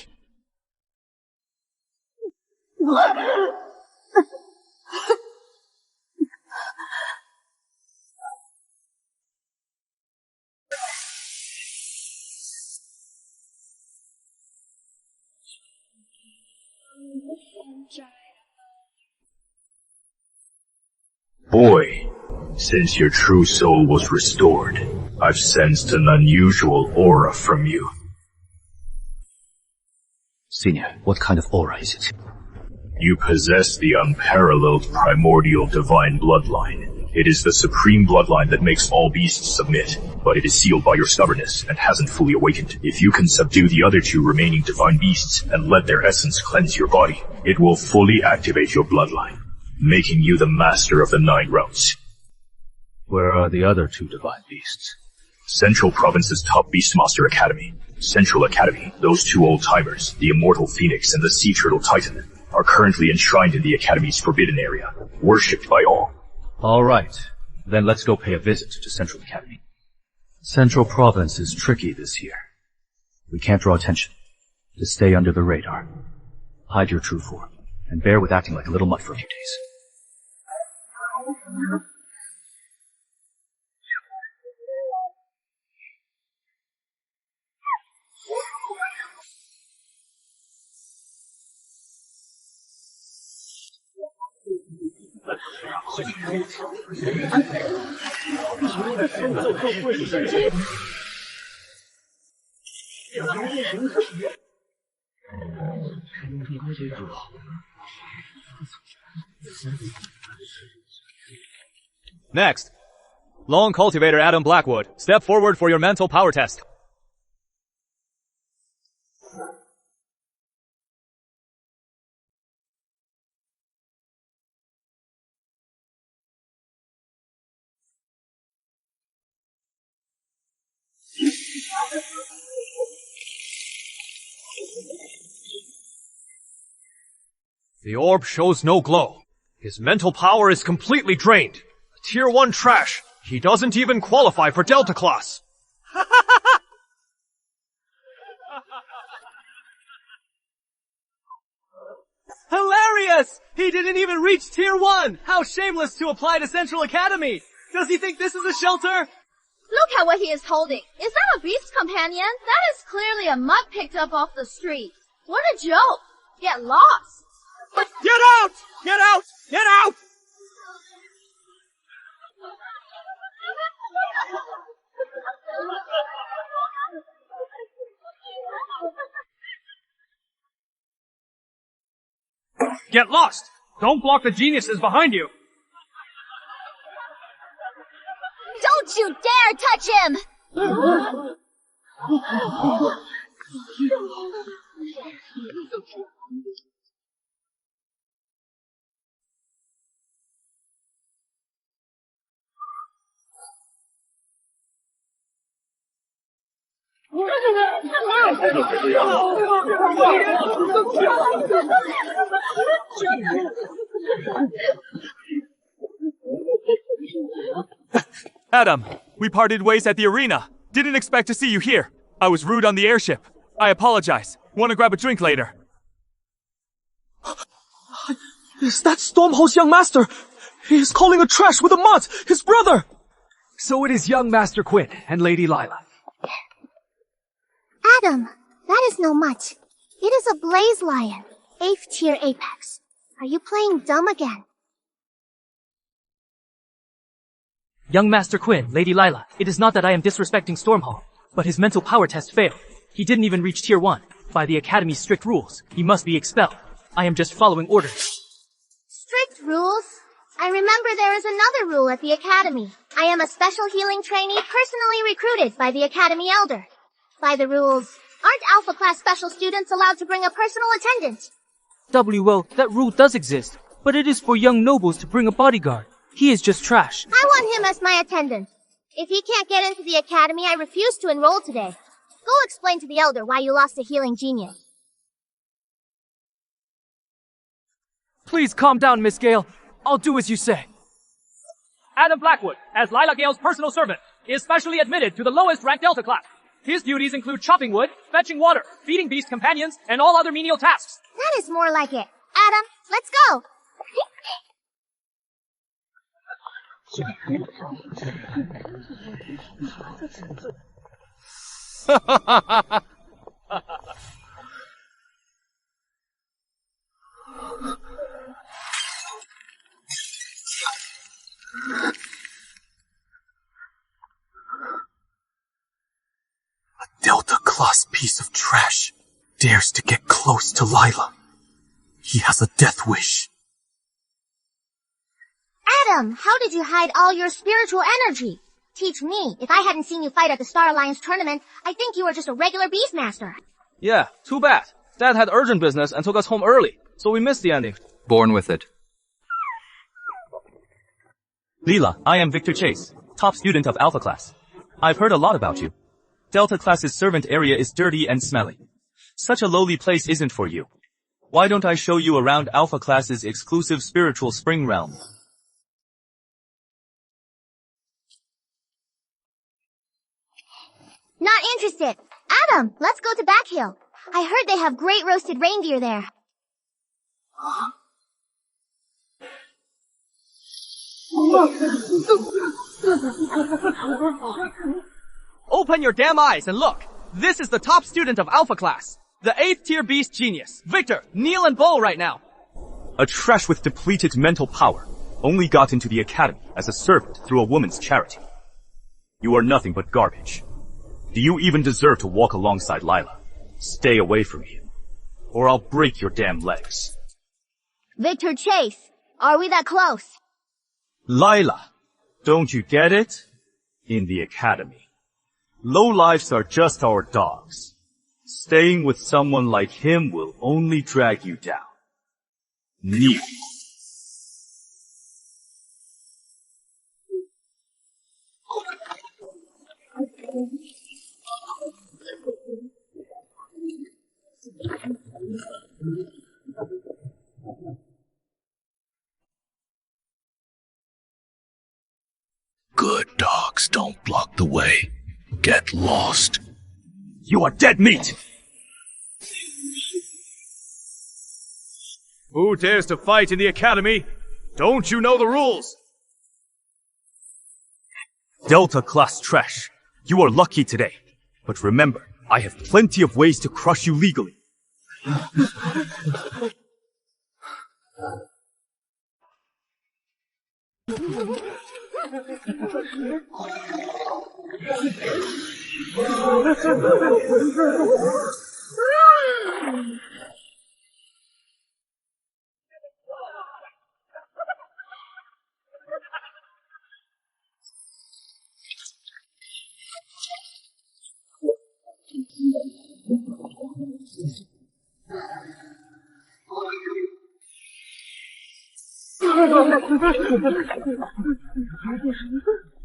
Boy, since your true soul was restored, I've sensed an unusual aura from you. Senior, what kind of aura is it? You possess the unparalleled primordial divine bloodline. It is the supreme bloodline that makes all beasts submit, but it is sealed by your stubbornness and hasn't fully awakened. If you can subdue the other two remaining divine beasts and let their essence cleanse your body, it will fully activate your bloodline, making you the master of the 9 realms. Where are the other 2 divine beasts? Central Province's top Beastmaster Academy. Central Academy, those 2 old-timers, the Immortal Phoenix and the Sea Turtle Titan, are currently enshrined in the Academy's forbidden area, worshipped by all. All right, then let's go pay a visit to Central Academy. Central Province is tricky this year. We can't draw attention. Just stay under the radar. Hide your true form, and bear with acting like a little mutt for a few days. Next, Lone Cultivator Adam Blackwood, step forward for your mental power test. The orb shows no glow. His mental power is completely drained. Tier 1 trash. He doesn't even qualify for Delta class. Hilarious! He didn't even reach Tier 1! How shameless to apply to Central Academy! Does he think this is a shelter? Look at what he is holding. Is that a beast companion? That is clearly a mutt picked up off the street. What a joke! Get lost! Get out! Get out! Get out! Get lost! Don't block the geniuses behind you! Don't you dare touch him! Adam, we parted ways at the arena. Didn't expect to see you here. I was rude on the airship. I apologize. Want to grab a drink later? Is that Stormhold's young master? He is calling a trash with a mutt, his brother! So it is young Master Quinn and Lady Lila. Adam, that is no mutt. It is a blaze lion, 8th tier apex. Are you playing dumb again? Young Master Quinn, Lady Lila, it is not that I am disrespecting Stormhold, but his mental power test failed. He didn't even reach Tier 1. By the Academy's strict rules, he must be expelled. I am just following orders. Strict rules? I remember there is another rule at the Academy. I am a special healing trainee personally recruited by the Academy Elder. By the rules, aren't Alpha Class special students allowed to bring a personal attendant? Well, that rule does exist, but it is for young nobles to bring a bodyguard. He is just trash. I want him as my attendant. If he can't get into the Academy, I refuse to enroll today. Go explain to the Elder why you lost a healing genius. Please calm down, Miss Gale. I'll do as you say. Adam Blackwood, as Lila Gale's personal servant, is specially admitted to the lowest ranked Delta class. His duties include chopping wood, fetching water, feeding beast companions, and all other menial tasks. That is more like it. Adam, let's go! A Delta-class piece of trash dares to get close to Lila. He has a death wish. Adam, how did you hide all your spiritual energy? Teach me. If I hadn't seen you fight at the Star Alliance tournament, I think you were just a regular Beastmaster. Yeah, too bad. Dad had urgent business and took us home early, so we missed the ending. Born with it. Lila, I am Victor Chase, top student of Alpha Class. I've heard a lot about you. Delta Class's servant area is dirty and smelly. Such a lowly place isn't for you. Why don't I show you around Alpha Class's exclusive spiritual spring realm? Not interested. Adam, let's go to Back Hill. I heard they have great roasted reindeer there. Open your damn eyes and look. This is the top student of Alpha Class. The 8th tier beast genius. Victor, kneel and bow right now. A trash with depleted mental power only got into the academy as a servant through a woman's charity. You are nothing but garbage. Do you even deserve to walk alongside Lila? Stay away from me, or I'll break your damn legs. Victor Chase, are we that close? Lila, Don't you get it? In the academy, lowlifes are just our dogs. Staying with someone like him will only drag you down. Kneel. Good dogs don't block the way. Get lost. You are dead meat! Who dares to fight in the academy? Don't you know the rules? Delta class trash. You are lucky today. But remember, I have plenty of ways to crush you legally.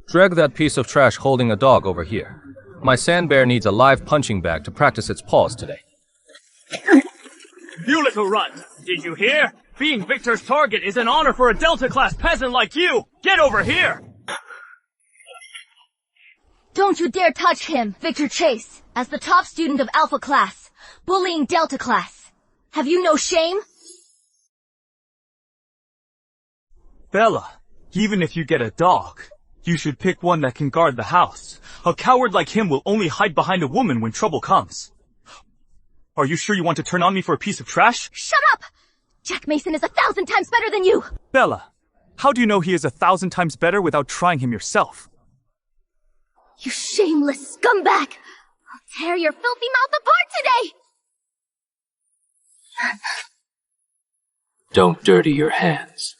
Drag that piece of trash holding a dog over here. My sand bear needs a live punching bag to practice its paws today. You little runt! Did you hear? Being Victor's target is an honor for a Delta-class peasant like you! Get over here! Don't you dare touch him, Victor Chase, as the top student of Alpha class, bullying Delta class. Have you no shame? Bella, even if you get a dog, you should pick one that can guard the house. A coward like him will only hide behind a woman when trouble comes. Are you sure you want to turn on me for a piece of trash? Shut up! Jack Mason is 1,000 times better than you! Bella, how do you know he is 1,000 times better without trying him yourself? You shameless scumbag! I'll tear your filthy mouth apart today! Don't dirty your hands.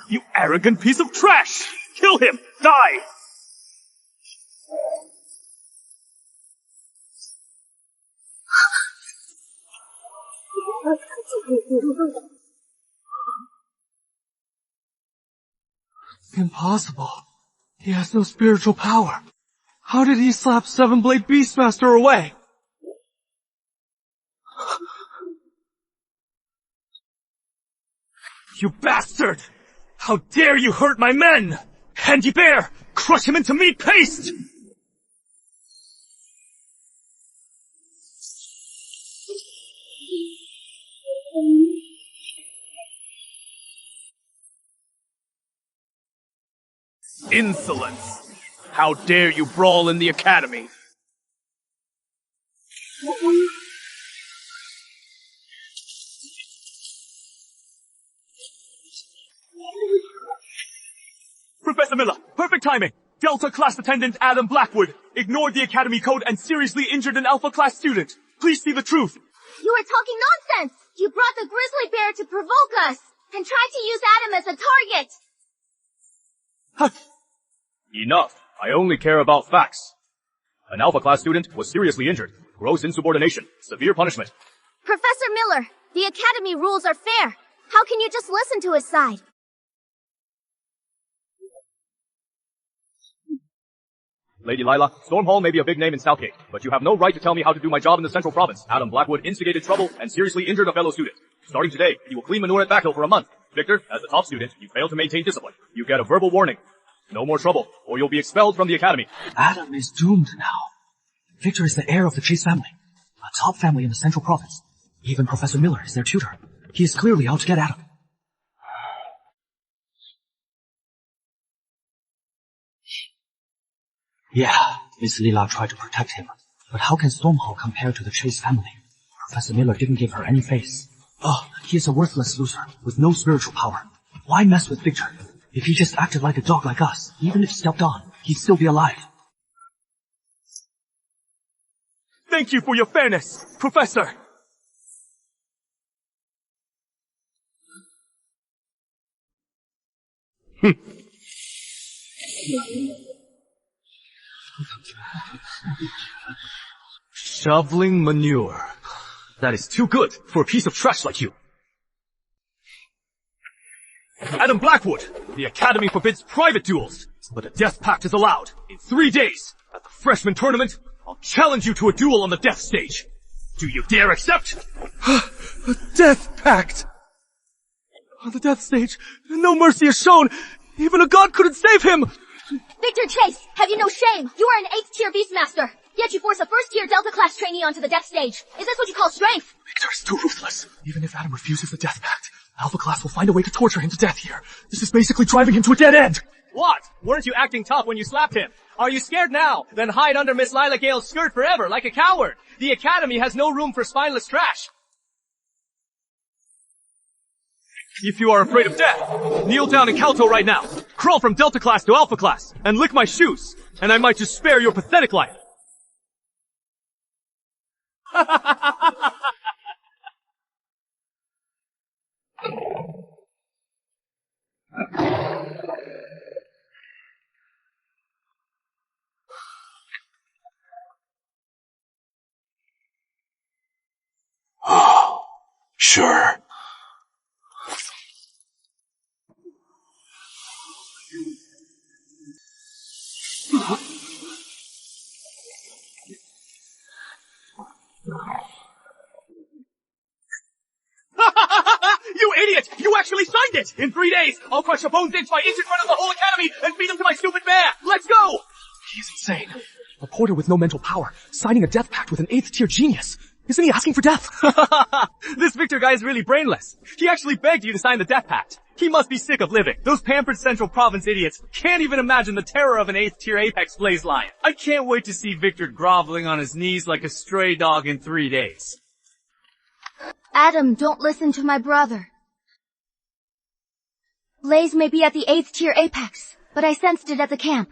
You arrogant piece of trash! Kill him! Die! Impossible. He has no spiritual power. How did he slap Seven-Blade Beastmaster away? You bastard! How dare you hurt my men! Handy Bear, crush him into meat paste! Insolence! How dare you brawl in the academy? Professor Miller, perfect timing! Delta class attendant Adam Blackwood ignored the academy code and seriously injured an Alpha class student. Please see the truth. You are talking nonsense! You brought the grizzly bear to provoke us, and tried to use Adam as a target! Enough. I only care about facts. An Alpha class student was seriously injured. Gross insubordination. Severe punishment. Professor Miller, the academy rules are fair. How can you just listen to his side? Lady Lila, Stormhall may be a big name in Southgate, but you have no right to tell me how to do my job in the Central Province. Adam Blackwood instigated trouble and seriously injured a fellow student. Starting today, he will clean manure at Backhill for a month. Victor, as the top student, you fail to maintain discipline. You get a verbal warning. No more trouble, or you'll be expelled from the academy. Adam is doomed now. Victor is the heir of the Chase family, a top family in the Central Province. Even Professor Miller is their tutor. He is clearly out to get Adam. Yeah, Miss Lila tried to protect him, but how can Stormhall compare to the Chase family? Professor Miller didn't give her any face. Oh, he is a worthless loser, with no spiritual power. Why mess with Victor? If he just acted like a dog like us, even if stepped on, he'd still be alive. Thank you for your fairness, Professor. Shoveling manure. That is too good for a piece of trash like you. Adam Blackwood, the Academy forbids private duels, but a death pact is allowed. In 3 days, at the freshman tournament, I'll challenge you to a duel on the death stage. Do you dare accept? A death pact! On the death stage, no mercy is shown! Even a god couldn't save him! Victor Chase, have you no shame? You are an 8th tier Beastmaster, yet you force a 1st tier Delta class trainee onto the death stage. Is this what you call strength? Victor is too ruthless. Even if Adam refuses the death pact, Alpha class will find a way to torture him to death here. This is basically driving him to a dead end. What? Weren't you acting tough when you slapped him? Are you scared now? Then hide under Miss Lila Gale's skirt forever, like a coward. The Academy has no room for spineless trash. If you are afraid of death, kneel down and kowtow right now. Crawl from Delta class to Alpha class, and lick my shoes, and I might just spare your pathetic life. Sure. You idiot! You actually signed it! In 3 days, I'll crush your bones inch by inch in front of the whole Academy and feed them to my stupid bear! Let's go! He's insane. A porter with no mental power, signing a death pact with an 8th tier genius. Isn't he asking for death? This Victor guy is really brainless. He actually begged you to sign the death pact. He must be sick of living. Those pampered Central Province idiots can't even imagine the terror of an 8th tier Apex Blaze Lion. I can't wait to see Victor groveling on his knees like a stray dog in 3 days. Adam, don't listen to my brother. Blaze may be at the 8th tier Apex, but I sensed it at the camp.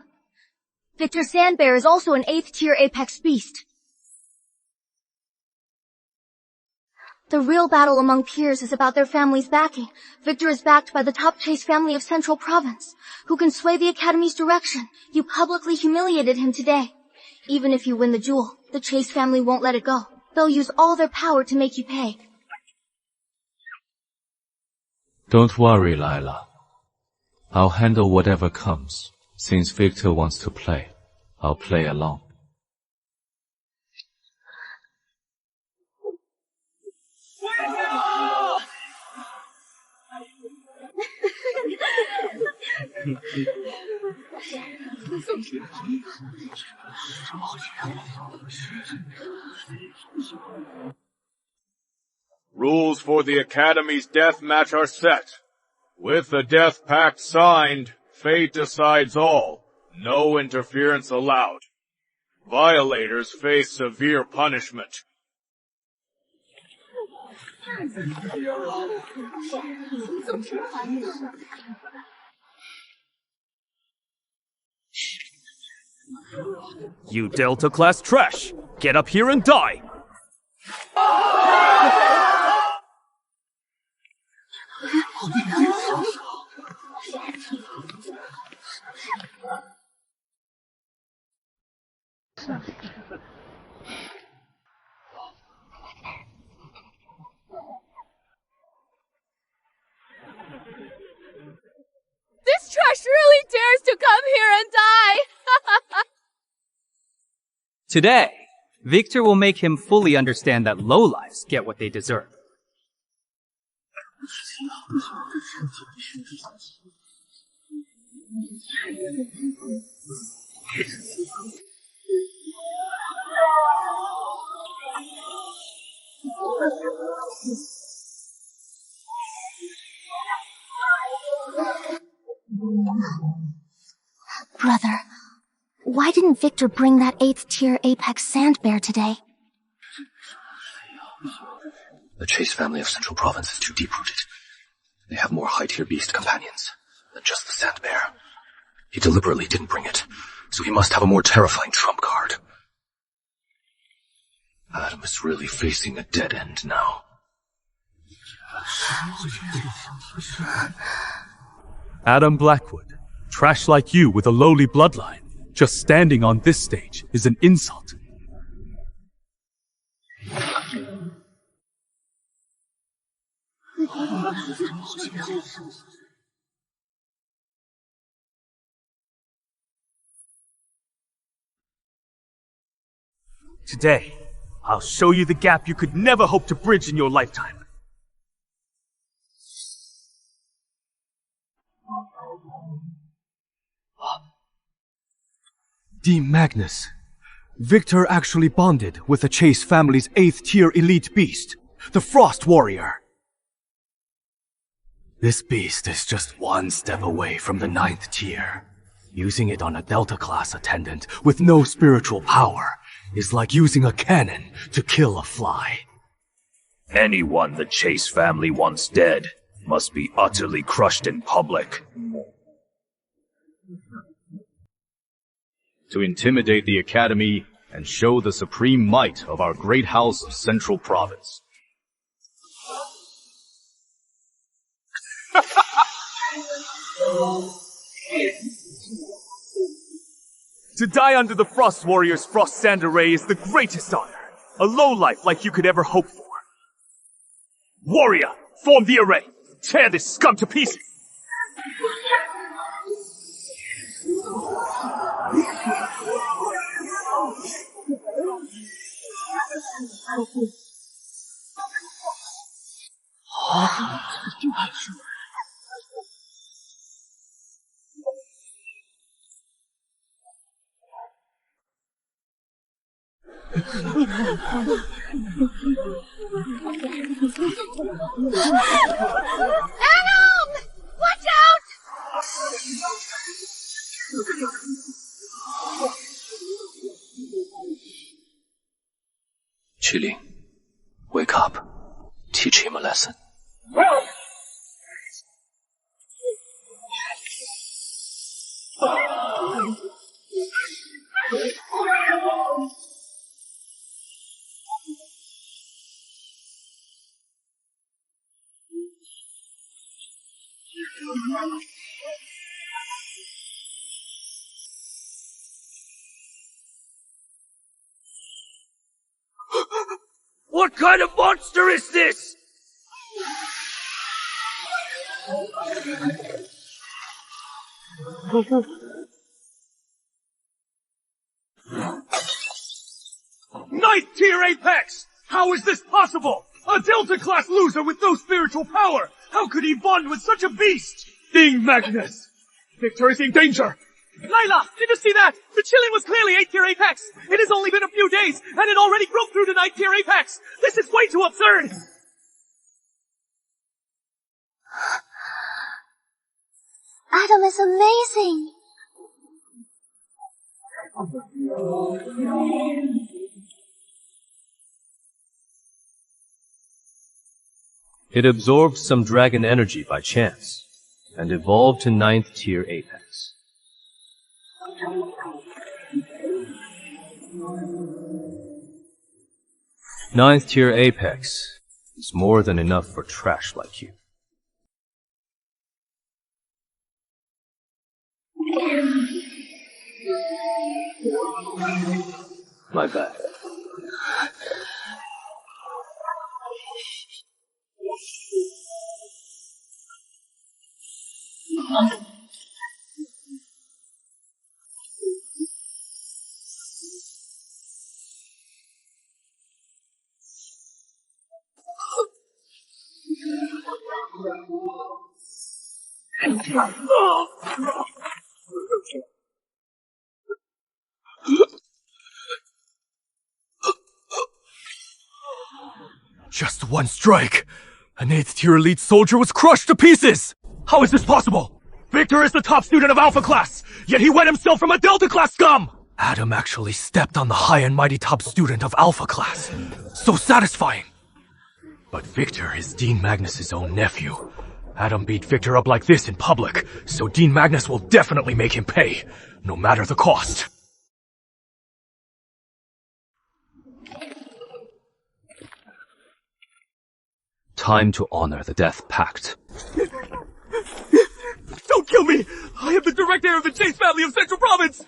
Victor Sandbear is also an 8th tier Apex beast. The real battle among peers is about their family's backing. Victor is backed by the top Chase family of Central Province, who can sway the Academy's direction. You publicly humiliated him today. Even if you win the duel, the Chase family won't let it go. They'll use all their power to make you pay. Don't worry, Lila. I'll handle whatever comes. Since Victor wants to play, I'll play along. Rules for the Academy's death match are set. With the death pact signed, fate decides all. No interference allowed. Violators face severe punishment. You Delta class trash! Get up here and die! This trash really dares to come here and die! Today, Victor will make him fully understand that lowlifes get what they deserve. Brother, why didn't Victor bring that 8th tier Apex Sandbear today? The Chase family of Central Province is too deep-rooted. They have more high-tier beast companions than just the Sandbear. He deliberately didn't bring it, so he must have a more terrifying trump card. Adam is really facing a dead end now. Adam Blackwood, Trash like you with a lowly bloodline, just standing on this stage is an insult. Today, I'll show you the gap you could never hope to bridge in your lifetime. Dean Magnus. Victor actually bonded with the Chase family's 8th tier elite beast, the Frost Warrior. This beast is just one step away from the 9th tier. Using it on a Delta class attendant with no spiritual power is like using a cannon to kill a fly. Anyone the Chase family wants dead must be utterly crushed in public. To intimidate the Academy and show the supreme might of our great house of Central Province. To die under the Frost Warrior's Frost Sand Array is the greatest honor. A lowlife like you could ever hope for. Warrior, form the array. Tear this scum to pieces. Adam! Watch out! Qilin, wake up. Teach him a lesson. What kind of monster is this? Ninth tier Apex! How is this possible? A Delta class loser with no spiritual power! How could he bond with such a beast? Dean Magnus! Victor is in danger! Layla, did you see that? The Qilin was clearly 8th tier Apex. It has only been a few days, and it already broke through to 9th tier Apex. This is way too absurd. Adam is amazing. It absorbed some dragon energy by chance, and evolved to 9th tier Apex. Ninth tier Apex is more than enough for trash like you. My bad. Just one strike. An 8th tier elite soldier was crushed to pieces! How is this possible? Victor is the top student of Alpha class, yet he wed himself from a Delta class scum! Adam actually stepped on the high and mighty top student of Alpha class. So satisfying! But Victor is Dean Magnus's own nephew. Adam beat Victor up like this in public, so Dean Magnus will definitely make him pay, no matter the cost. Time to honor the Death Pact. Don't kill me! I am the direct heir of the Chase family of Central Province!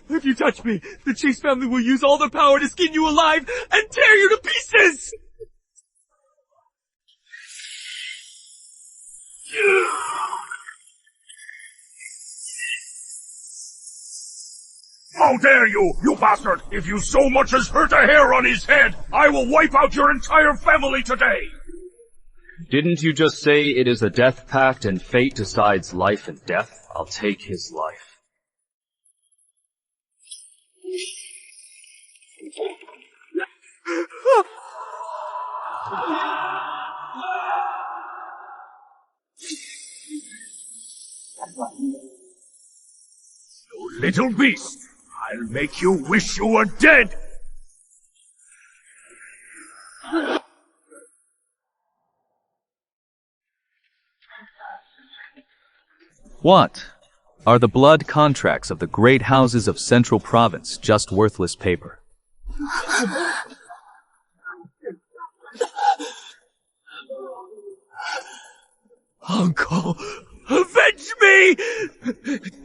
If you touch me, the Chase family will use all their power to skin you alive and tear you to pieces! How dare you, you bastard! If you so much as hurt a hair on his head, I will wipe out your entire family today! Didn't you just say it is a death pact and fate decides life and death? I'll take his life. You little beast! I'll make you wish you were dead! What? Are the blood contracts of the great houses of Central Province just worthless paper? Uncle, avenge me!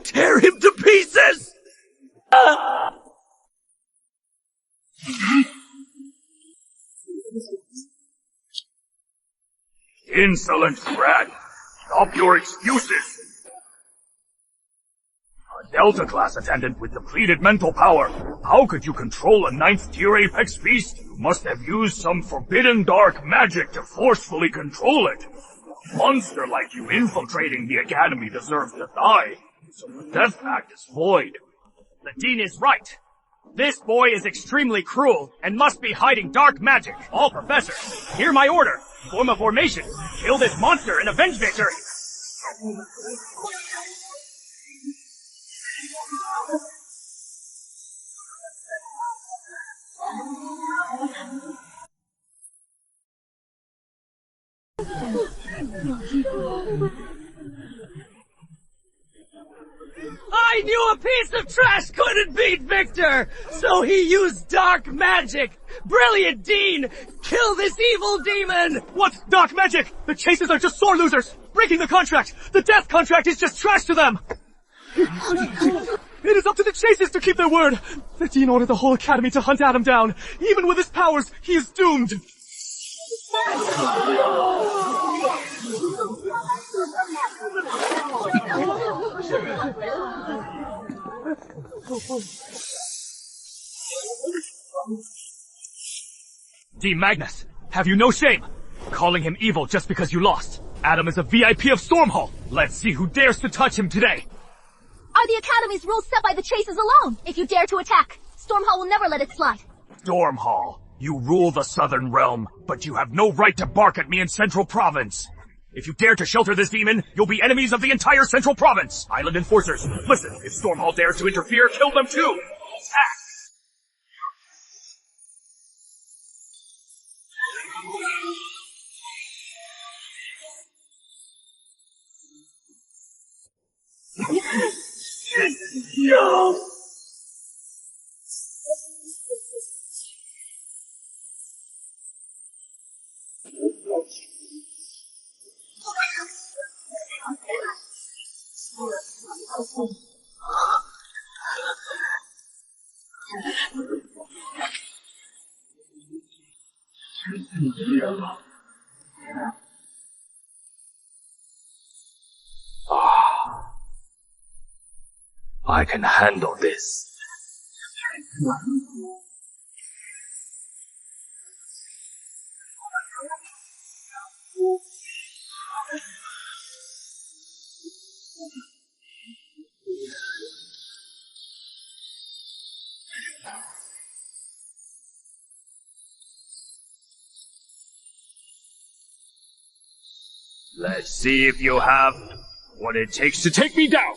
Tear him to pieces! Insolent brat! Stop your excuses! A Delta class attendant with depleted mental power. How could you control a 9th tier apex beast? You must have used some forbidden dark magic to forcefully control it. A monster like you infiltrating the academy deserves to die. So the death pact is void. The Dean is right. This boy is extremely cruel and must be hiding dark magic. All professors, hear my order. Form a formation. Kill this monster and avenge Victor. I knew a piece of trash couldn't beat Victor, so he used dark magic. Brilliant, Dean! Kill this evil demon! What? Dark magic? The Chases are just sore losers! Breaking the contract! The death contract is just trash to them! It is up to the Chases to keep their word! The Dean ordered the whole academy to hunt Adam down. Even with his powers, he is doomed! Dean Magnus, have you no shame? Calling him evil just because you lost. Adam is a VIP of Stormhall. Let's see who dares to touch him today. Are the Academy's rules set by the Chases alone? If you dare to attack, Stormhall will never let it slide. Stormhall, you rule the Southern Realm, but you have no right to bark at me in Central Province. If you dare to shelter this demon, you'll be enemies of the entire Central Province. Island Enforcers, listen, if Stormhall dares to interfere, kill them too. Attack! No! I can handle this. Let's see if you have what it takes to take me down.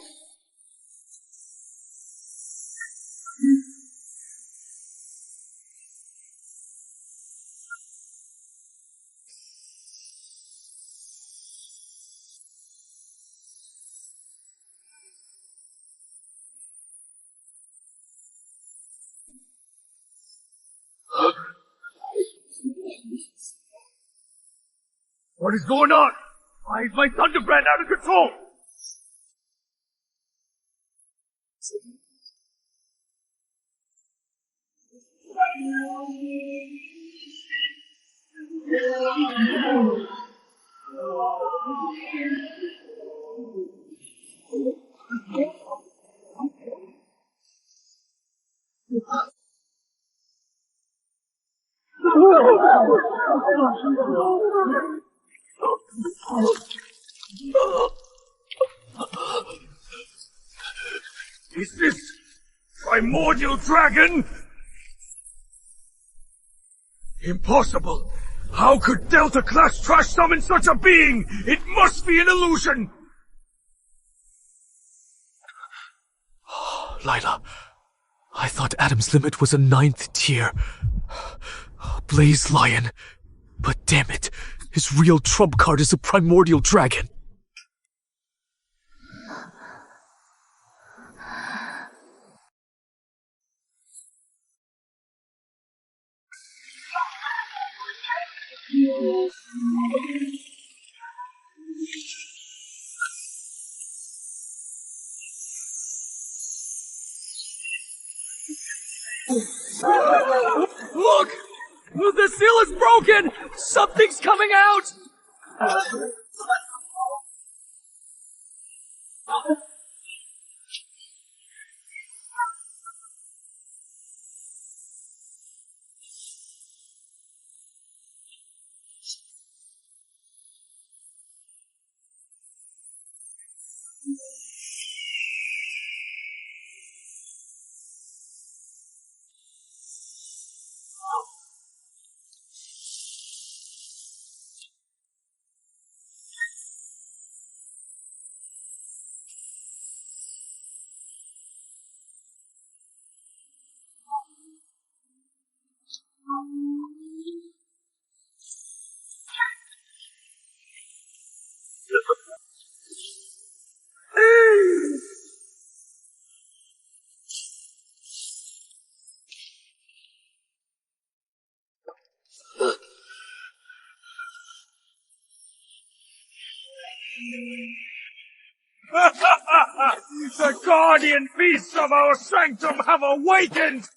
What is going on? Why is my thunderbrand out of control? Is this primordial dragon? Impossible! How could Delta class trash summon such a being? It must be an illusion! Lila, I thought Adam's limit was a 9th tier. Blaze Lion. But damn it, his real trump card is a primordial dragon. Look! The seal is broken! Something's coming out! The guardian beasts of our sanctum have awakened!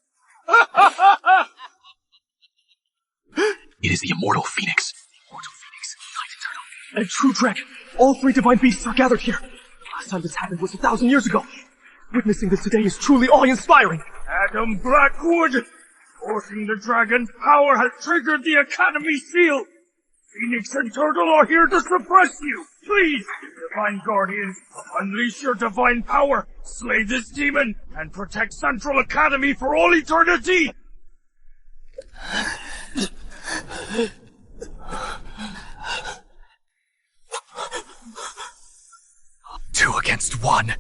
It is the immortal phoenix. And a true dragon. All 3 divine beasts are gathered here. Last time this happened was 1,000 years ago. Witnessing this today is truly awe-inspiring. Adam Blackwood! Forcing the dragon's power has triggered the Academy seal! Phoenix and Turtle are here to suppress you! Please, Divine Guardians, unleash your divine power, slay this demon, and protect Central Academy for all eternity! 2 against 1.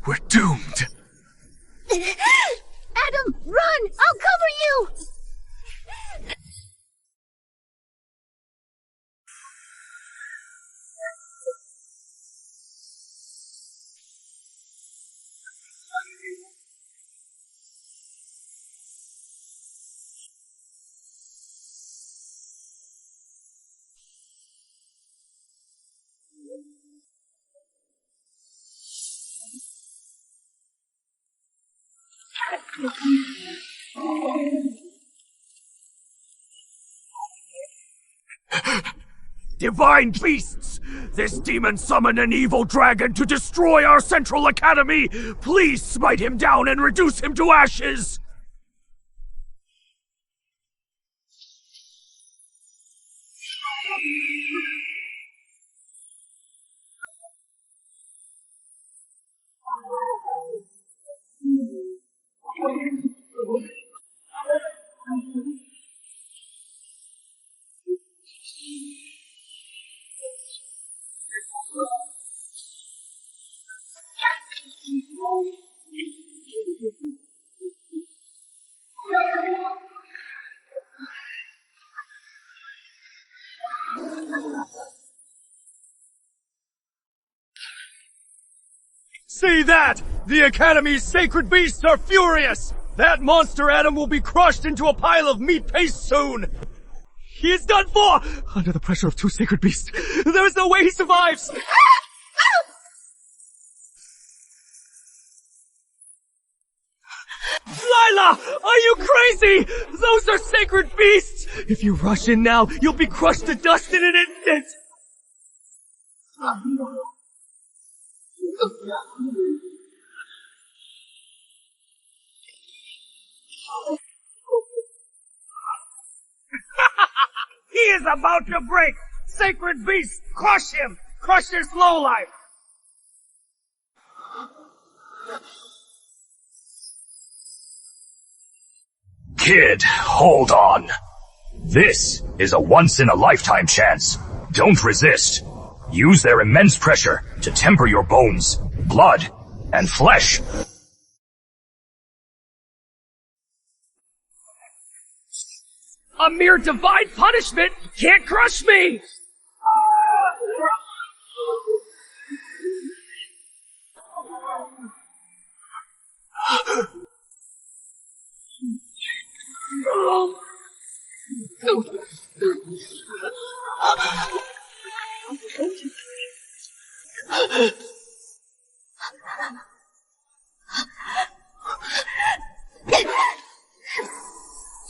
We're doomed. Adam, run! I'll cover you! Divine beasts! This demon summoned an evil dragon to destroy our Central Academy! Please smite him down and reduce him to ashes! See that! The Academy's sacred beasts are furious! That monster Adam will be crushed into a pile of meat paste soon! He is done for! Under the pressure of 2 sacred beasts, there is no way he survives! Lila! Are you crazy? Those are sacred beasts! If you rush in now, you'll be crushed to dust in an instant! He is about to break! Sacred beast, crush him! Crush this lowlife! Kid, hold on. This is a once-in-a-lifetime chance. Don't resist. Use their immense pressure to temper your bones, blood, and flesh. A mere divine punishment can't crush me!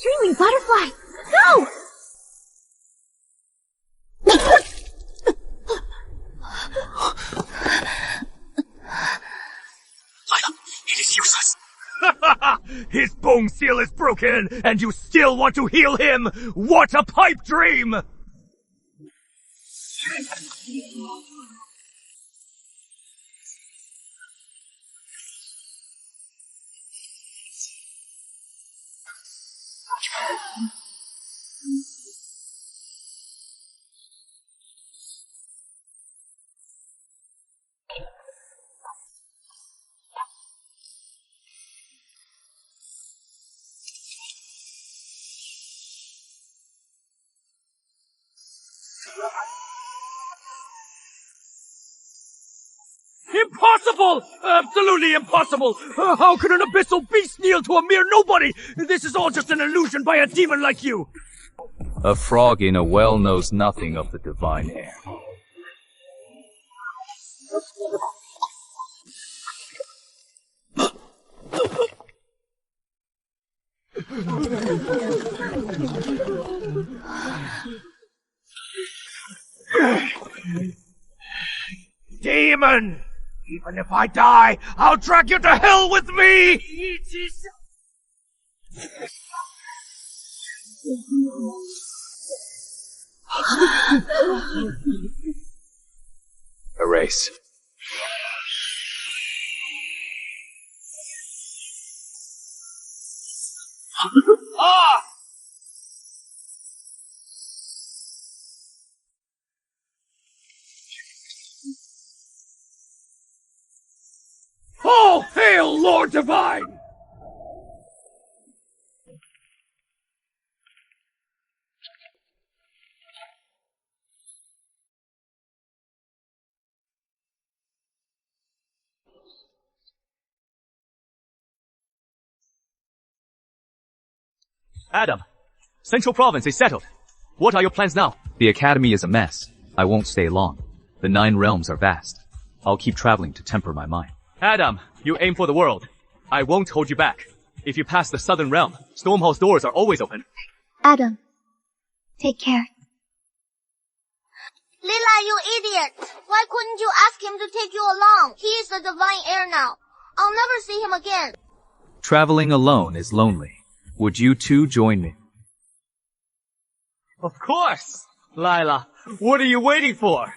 Dreaming butterfly! No! It is useless. His bone seal is broken, and you still want to heal him? What a pipe dream! Impossible! Absolutely impossible! How could an abyssal beast kneel to a mere nobody? This is all just an illusion by a demon like you! A frog in a well knows nothing of the divine air. Demon! Even if I die, I'll drag you to hell with me! Erase. Ah! Oh, hail, Lord Divine! Adam, Central Province is settled. What are your plans now? The Academy is a mess. I won't stay long. The 9 realms are vast. I'll keep traveling to temper my mind. Adam, you aim for the world. I won't hold you back. If you pass the Southern Realm, Stormhall's doors are always open. Adam, take care. Lila, you idiot! Why couldn't you ask him to take you along? He is the divine heir now. I'll never see him again. Traveling alone is lonely. Would you two join me? Of course! Lila, what are you waiting for?